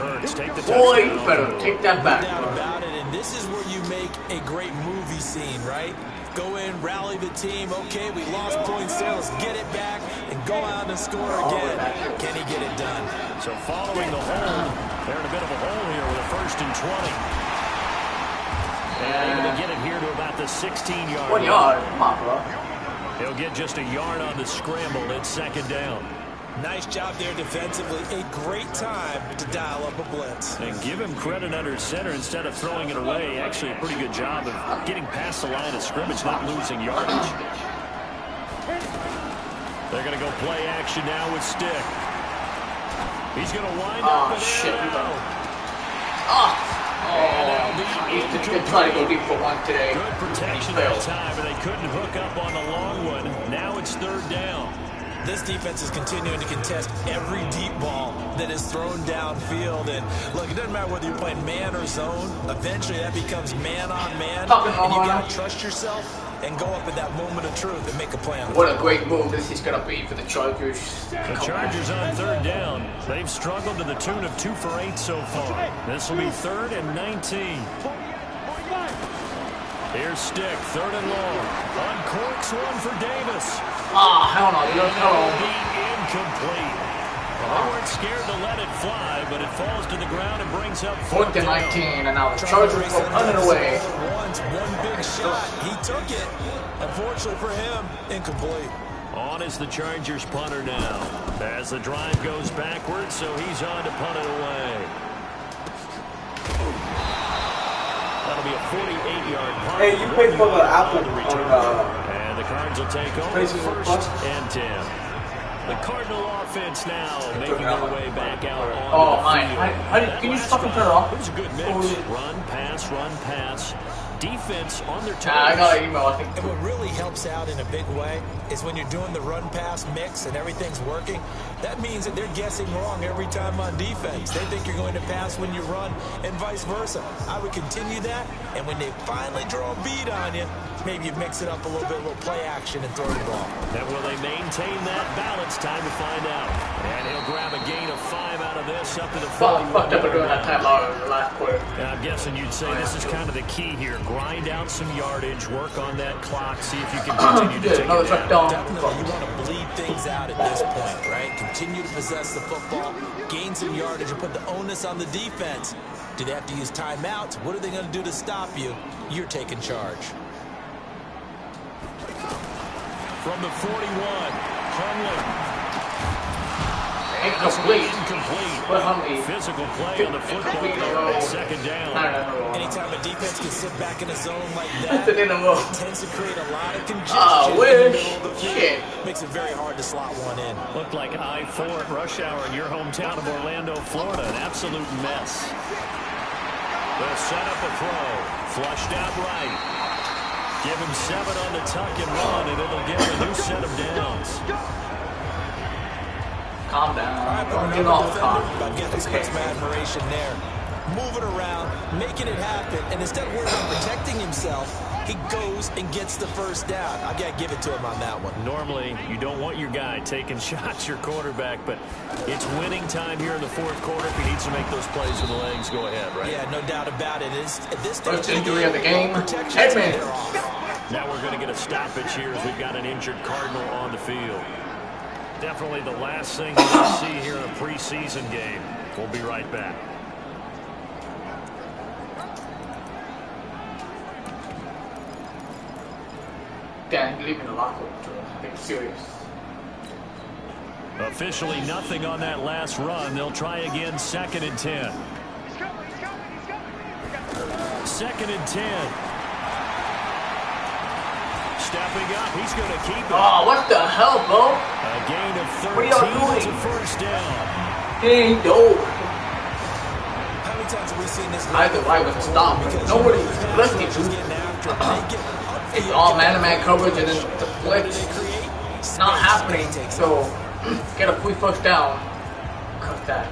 Boy, you better take that back. No doubt about it, and this is where you make a great movie scene, right? Go in, rally the team. Okay, we lost points there. Let's get it back and go out and score again. Can he get it done? So following the hold, they're in a bit of a hole here with a 1st and 20. And able to get it here to about the 16-yard 1 yard. Come on, bro. He'll get just a yard on the scramble. It's 2nd down. Nice job there defensively. A great time to dial up a blitz. And give him credit under center instead of throwing it away. Actually, a pretty good job of getting past the line of scrimmage, not losing yardage. They're going to go play action now with Stick. He's going to wind up with shit. He's trying to go deep for one today. Good protection that time, but they couldn't hook up on the long one. Now it's 3rd down. This defense is continuing to contest every deep ball that is thrown downfield. And look, it doesn't matter whether you're playing man or zone. Eventually, that becomes man on man. And you got to trust yourself and go up at that moment of truth and make a plan. What a great move this is going to be for the Chargers. The Chargers on 3rd down. They've struggled to the tune of 2 for 8 so far. This will be 3rd and 19. Here's Stick, 3rd and long. Uncorks one for Davis. Hell no. It'll be incomplete. Well, they weren't scared to let it fly, but it falls to the ground and brings up 4th and 19, and now the Chargers will run it away. One big shot. He took it. Unfortunately for him, incomplete. On is the Chargers punter now. As the drive goes backwards, so he's on to punt it away. That'll be a 48-yard punt. Hey, you paid for the Apple. And the Cards Cardinals will take over first and 10. The Cardinal offense now making their way back out on the field. Can you just fucking turn it off? It was a good mix. Run, pass. Defense on their toes. I got an email, I think. And what really helps out in a big way is when you're doing the run-pass mix and everything's working, that means that they're guessing wrong every time on defense. They think you're going to pass when you run and vice versa. I would continue that, and when they finally draw a beat on you, maybe you mix it up a little bit, a little play action and throw the ball. And will they maintain that balance? Time to find out. And he'll grab a gain of 5 out of this up to the 41. Fucked up for doing that timeout in the last quarter. And I'm guessing you'd say this is kind of the key here. Grind out some yardage, work on that clock, see if you can continue to take it down. Definitely, you want to bleed things out at this point, right? Continue to possess the football, gain some yardage, and put the onus on the defense. Do they have to use timeouts? What are they going to do to stop you? You're taking charge. From the 41, Hunley. Incomplete. But Hunley. Physical play on the football there at second down. Anytime a defense can sit back in a zone like that, it tends to create a lot of congestion in the middle of the field. Makes it very hard to slot one in. Looked like I-4 at rush hour in your hometown of Orlando, Florida. An absolute mess. They'll set up a throw. Flushed out right. Give him 7 on the tuck and run, and it'll give him a new set of downs. Calm down. Get off defender, again, expects my admiration there. Moving around, making it happen, and instead of worrying about protecting himself, he goes and gets the first down. I got to give it to him on that one. Normally, you don't want your guy taking shots, your quarterback, but it's winning time here in the fourth quarter. If he needs to make those plays with the legs, go ahead, right? Yeah, no doubt about it. At this stage, first injury of the game. Now we're going to get a stoppage here as we've got an injured Cardinal on the field. Definitely the last thing we'll see here in a preseason game. We'll be right back. Dan, leaving the locker room to take it serious. Officially nothing on that last run. They'll try again, 2nd and 10. He's coming. 2nd and 10. Stepping up, he's going to keep it. Oh, what the hell, bro? A gain of 13. What are y'all doing? It's a first down. Hey, dope. How many times have we seen this? I had the right to stop. Nobody's listening to It's all man-to-man coverage and then the blitz. It's not happening. So, get a quick first down. Cut that.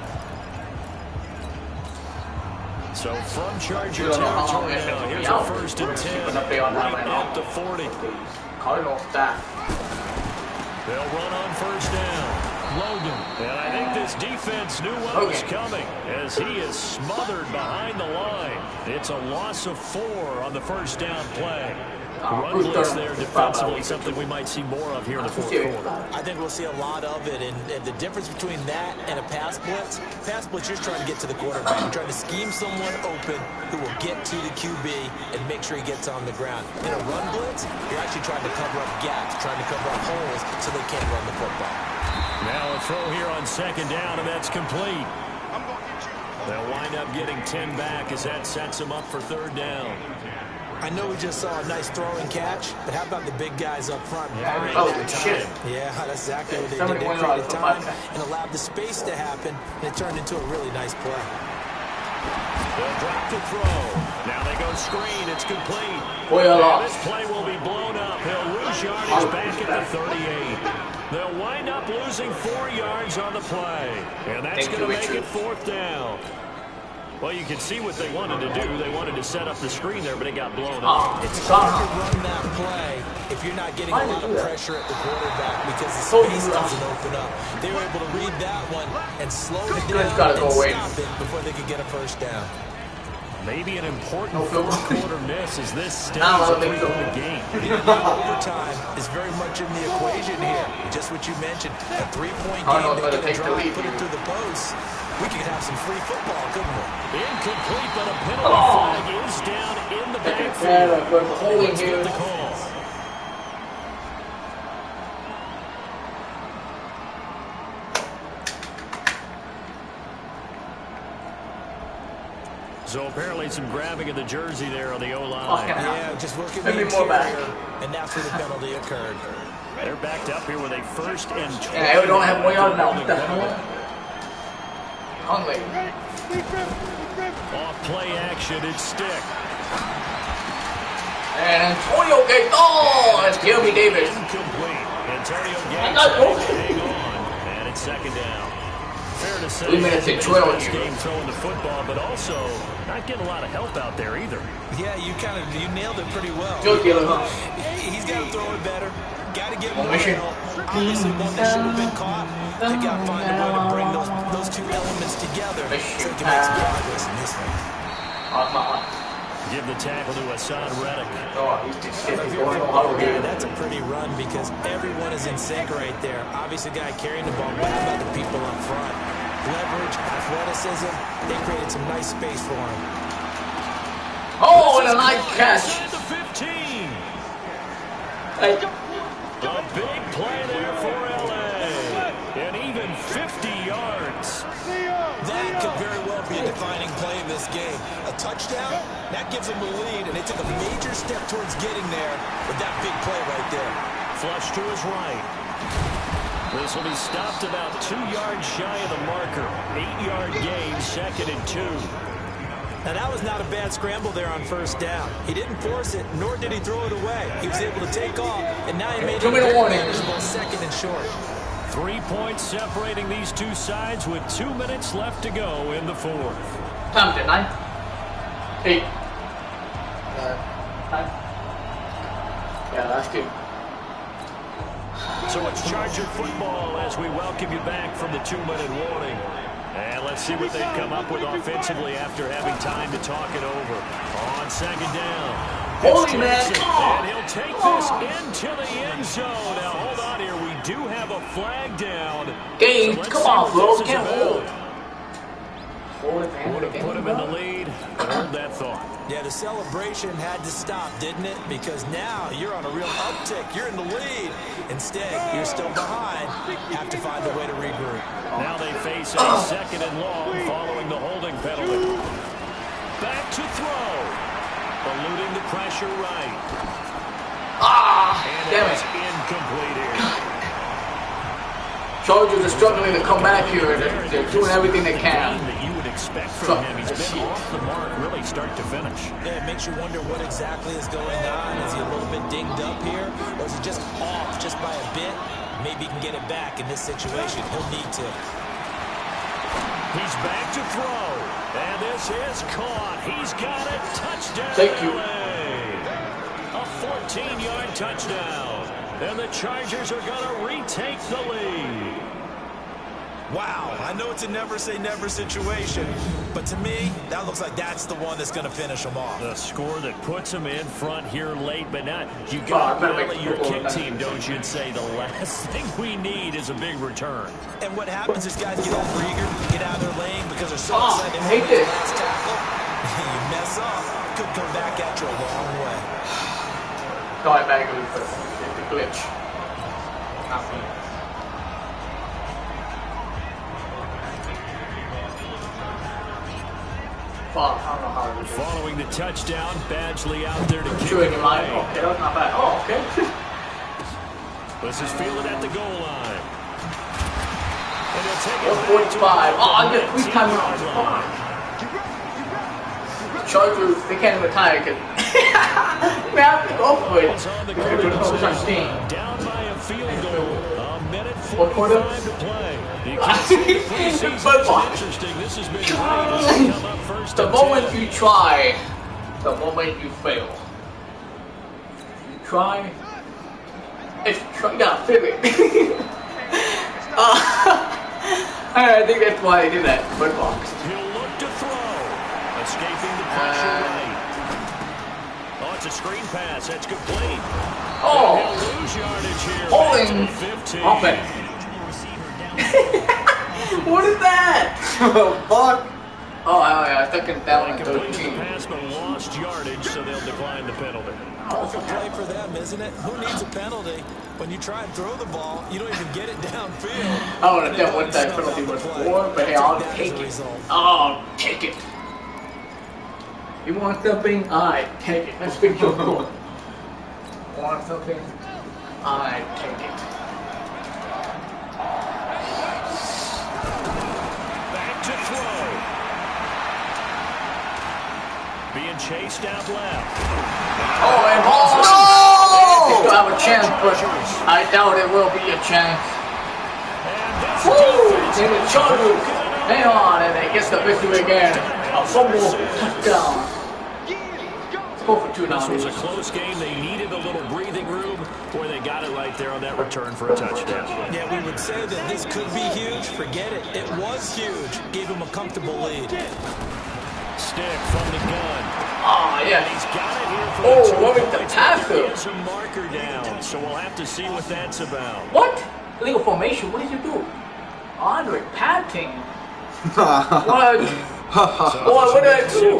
So from Charger territory now, here's a 1st and 10, right at the 40. Cardinal staff. They'll run on first down. Logan. And I think this defense knew what was coming as he is smothered behind the line. It's a loss of 4 on the first down play. Run blitz there defensively, something we might see more of here in the fourth quarter. I think we'll see a lot of it, and the difference between that and a pass blitz, you're just trying to get to the quarterback. You're trying to scheme someone open who will get to the QB and make sure he gets on the ground. In a run blitz, you're actually trying to cover up gaps, trying to cover up holes so they can't run the football. Now a throw here on 2nd down, and that's complete. They'll wind up getting 10 back as that sets them up for 3rd down. I know we just saw a nice throwing catch, but how about the big guys up front? Oh, shit. Yeah, that's exactly what they did. They created time and allowed the space to happen, and it turned into a really nice play. They'll drop the throw. Now they go screen. It's complete. This play will be blown up. He'll lose yardage back at the 38. They'll wind up losing 4 yards on the play, and that's going to make it 4th down. Well, you can see what they wanted to do. They wanted to set up the screen there, but it got blown up. It's hard to run that play if you're not getting a lot of pressure at the quarterback because the space doesn't open up. They were able to read that one and slow it down and stop it before they could get a first down. Maybe an important fourth-quarter miss as this stays away from the game. Overtime is very much in the equation here. Just what you mentioned, a 3-point game. They get a drive, put it through the post. We could have some free football, couldn't we? Incomplete, but a penalty flag is down in the backfield. Let's get the call. So apparently some grabbing of the jersey there on the O-line. Yeah, just working the interior. and that's where the penalty occurred. They're backed up here with a 1st and 20. Yeah, we don't have more yards now. What the hell? Hungry. Off play action, it's stick. And Antonio Gates. Oh, that's Jeremy Davis. Incomplete. Antonio Gates hang on. And it's 2nd down. Fair to say, 3 minutes and 12 this game throwing the football, but also not getting a lot of help out there either. Yeah, you nailed it pretty well. Joe Taylor, huh? He's got to throw it better. Got to get more mission. help. Obviously, one that should have been caught. They got to find a way to bring those two elements together so they can make some progress in this one. Give the tackle to Hassan Reddick. Oh, he's going all Yeah, that's a pretty run because everyone is in sync right there. Obviously, the guy carrying the ball, but how about the people up front? Leverage, athleticism, they created some nice space for him. Oh, and a nice catch. Inside the 15. Hey. A big play there for LA. And even 50 yards. That could very well be a defining play in this game. A touchdown, that gives them the lead, and they took a major step towards getting there with that big play right there. Flush to his right. This will be stopped about 2 yards shy of the marker. 8-yard gain, 2nd and 2. Now, that was not a bad scramble there on 1st down. He didn't force it, nor did he throw it away. He was able to take off, and now he made it a very manageable 2nd and short. 3 points separating these two sides with 2 minutes left to go in the 4th. Time to 9, 8, 9. Yeah, that's good. So it's Charger football as we welcome you back from the 2-minute warning. And let's see what they've come up with offensively after having time to talk it over. On 2nd down. Holy man! And he'll take this into the end zone. Now, hold on here. We do have a flag down. Game, So come on, bro. Can't Can't hold. Hold it, man. Would have put him in the lead. Hold that thought. Yeah, the celebration had to stop, didn't it? Because now you're on a real uptick. You're in the lead. Instead, you're still behind. Have to find a way to regroup. Now they face a 2nd and long following the holding penalty. Back to throw. Eluding the pressure right. And Damn it's it. incomplete here. Chargers are struggling to come back here. They're doing everything they can. That you would expect from him. He's been off the mark really start to finish. Yeah, it makes you wonder what exactly is going on. Is he a little bit dinged up here? Or is he just off just by a bit? Maybe he can get it back in this situation. He'll need to. He's back to throw. And this is caught. He's got it. Touchdown. Thank you. A 14-yard touchdown. And the Chargers are going to retake the lead. Wow, I know it's a never-say-never situation, but to me, that looks like that's the one that's going to finish them off. The score that puts them in front here late, but not. You got to rally your kick team, don't you, and say the last thing we need is a big return. And what happens is guys get overeager, get out of their lane because they're so excited I hate to this. last tackle. You mess up, could come back at you a long way. Going back with the glitch. Following the touchdown, Badgley out there to kick Sure, it in line. away. Okay, that's not bad. Oh, okay. This is fielded at the goal line. And they'll take it 45. Oh, I get 3 timeouts. Chargers, they can't even tie it because we have to go for it. Down by a field goal. A minute What quarter? 45 to play. You can see the preseason is interesting. This has been great as they come up first The and moment 10. you try, the moment you fail. You try, it's try, you gotta feel it. I think that's why they did that bird box. He'll look to throw. Escaping the pressure right. Oh, it's a screen pass. That's complete. Oh, He'll lose yardage here. holding Back to the 15. offense. What is that? Oh, fuck. Oh, yeah, second down and Completed the 13. pass, but lost yardage, so they'll decline the penalty. Perfect play for them, isn't it? Who needs a penalty? When you try and throw the ball, you don't even get it downfield. I don't know what that penalty was for, but hey, I'll take it. I'll take it. You want something? I take it. That's big joke. or something, I take it. Back to throw. Being chased out left. Oh, and oh! They still have a chance, but I doubt it will be a chance. Woo! And the Chargers, hang on, and they get the victory again. A fumble touchdown. Go for 2 now. This was a close game. They needed a little breathing room. Boy, they got it right there on that return for a touchdown. Yeah, we would say that this could be huge. Forget it. It was huge. Gave him a comfortable lead. Stick from the gun. Oh, yeah. He's got it here for Oh, what with the tackle? Here's a marker down, so we'll have to see what that's about. What? Legal formation? What did you do? Andre Patting. What? Boy, what did I do?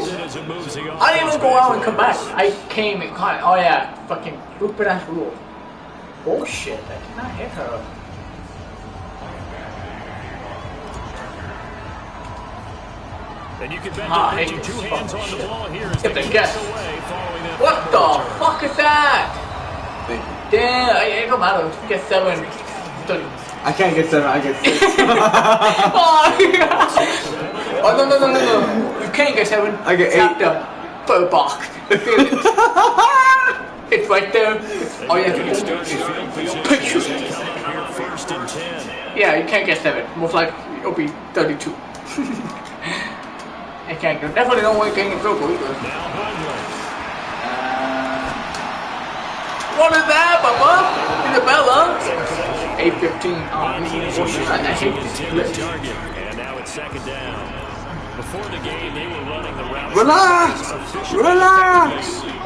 I didn't even go out and come back. I came and caught it. Oh yeah, fucking stupid ass rule. Bullshit, I cannot hit her. And you can bet that putting 2 hands on the ball here is Get the guess. What the fuck is that? Damn, it don't matter. Get 7. I can't get 7, I get 6. Oh, no. You can't get 7. I get 8. Tap the bird box. It's right there. Oh, yeah. Picture. First and 10. Yeah, you can't get 7. Most likely, it'll be 32. I can't get. Definitely don't want to get in trouble either. What is that, Papa? Isabella? 8:15. I hate this split. And now it's second down. Before the game, they were running the route. Relax!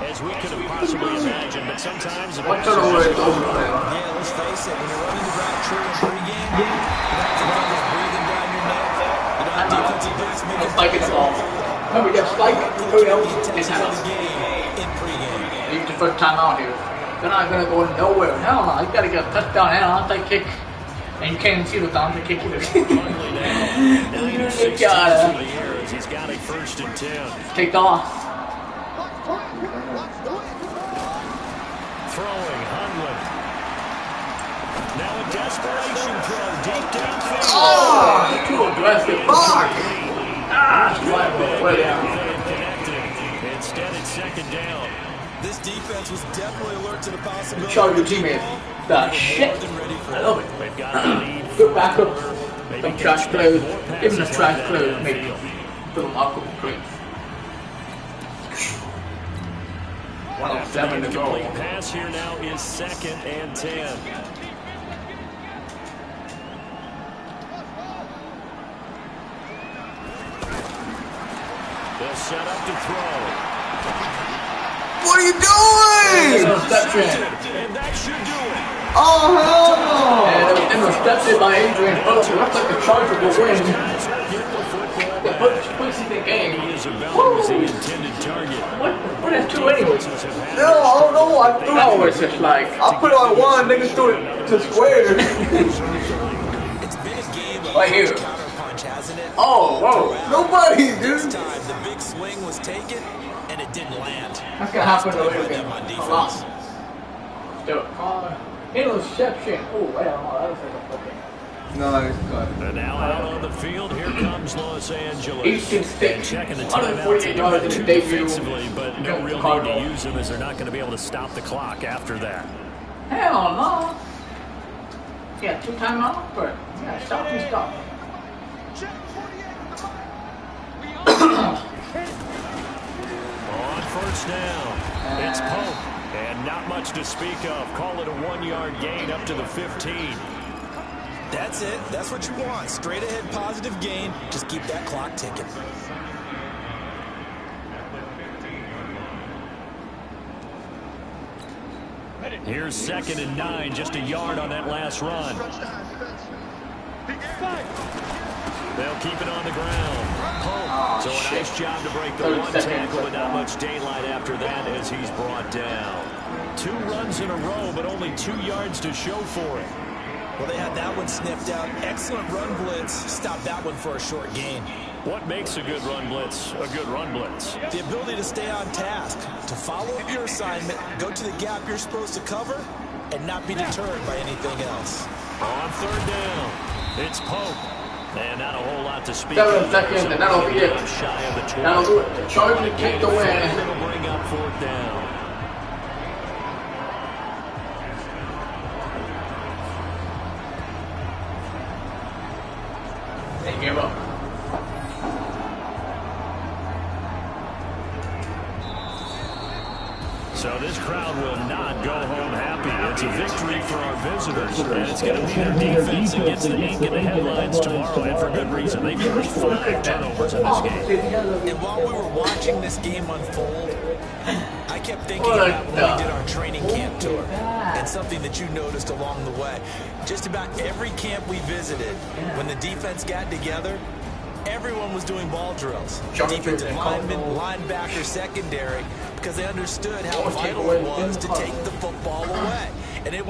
As we could have possibly imagined, but sometimes What turnover is over? Yeah, let's face it. When you're running the route true in pregame, you have to run this breathing down your neck. You know, defensive backs make it Like it's all. Remember, you have spike. Hurry up. It's to out. the game in pregame. It's the first time out here. They're not gonna go nowhere. Hell no, you gotta get a touchdown and an onside kick. And you can't even see the onside kick either. You gotta he's got a first and 10. take off. Throwing, Hundley. Now a desperation throw deep downfield. Oh, too aggressive. Fuck. Connected. Instead, it's second down. This defense was definitely alert to the possibility. Charger teammate. The shit. I love it. They've got the lead. Good backup. Some trash players. Even the trash players make the remarkable great. 107 to go. Complete pass here now is second and 10. They'll set up to throw. What are you doing? Interception. And that should do it. Oh, hell no! And it was intercepted by Adrian Phillips. It looks like the Chargers will win. The puts in the game. He is about the intended target. What is 2 anyways? No, I don't know. I threw No, it's just like. I put it on 1, niggas threw it to square. It's been a game of Right here. counterpunch, hasn't it? Oh, whoa. Nobody, This dude. time, the big swing was taken, and it didn't land. That's gonna happen to By later. them on A defense. lot. Still. Interception. Oh, wait, that was like a fucking. No, it's good. And now out on the field, here comes Los Angeles. 18 sticks. Checking the 148 timeout yards in the debut. defensively, but no real need to use them as they're not going to be able to stop the clock after that. Hell no. Yeah, 2 timeouts, but yeah, stop and stop. On first down, it's Pope. And not much to speak of. Call it a 1-yard gain up to the 15. That's it. That's what you want. Straight ahead positive gain. Just keep that clock ticking. Here's second and 9, just a yard on that last run. They'll keep it on the ground. Pope. So a nice job to break the 1 tackle, but not much daylight after that as he's brought down. 2 runs in a row, but only 2 yards to show for it. Well, they had that one sniffed out. Excellent run blitz. Stopped that one for a short gain. What makes a good run blitz a good run blitz? The ability to stay on task, to follow up your assignment, go to the gap you're supposed to cover, and not be deterred by anything else. On third down, it's Pope. And not a whole lot to speak 7 seconds, and that'll be it. Shy of the 20. That'll do it. The Chargers kick the win. It'll bring up fourth down. They give up. So this crowd will not go home happy. It's a victory for our visitors, and it's going to be their defense that gets the ink in the headlines tomorrow, and for good reason. They forced 5 turnovers in this game. And while we were watching this game unfold, I kept thinking about when we did our training camp tour, and something that you noticed along the way. Just about every camp we visited, when the defense got together, everyone was doing ball drills. Defensive linemen, linebacker, secondary, because they understood how vital it was to take the football away. And it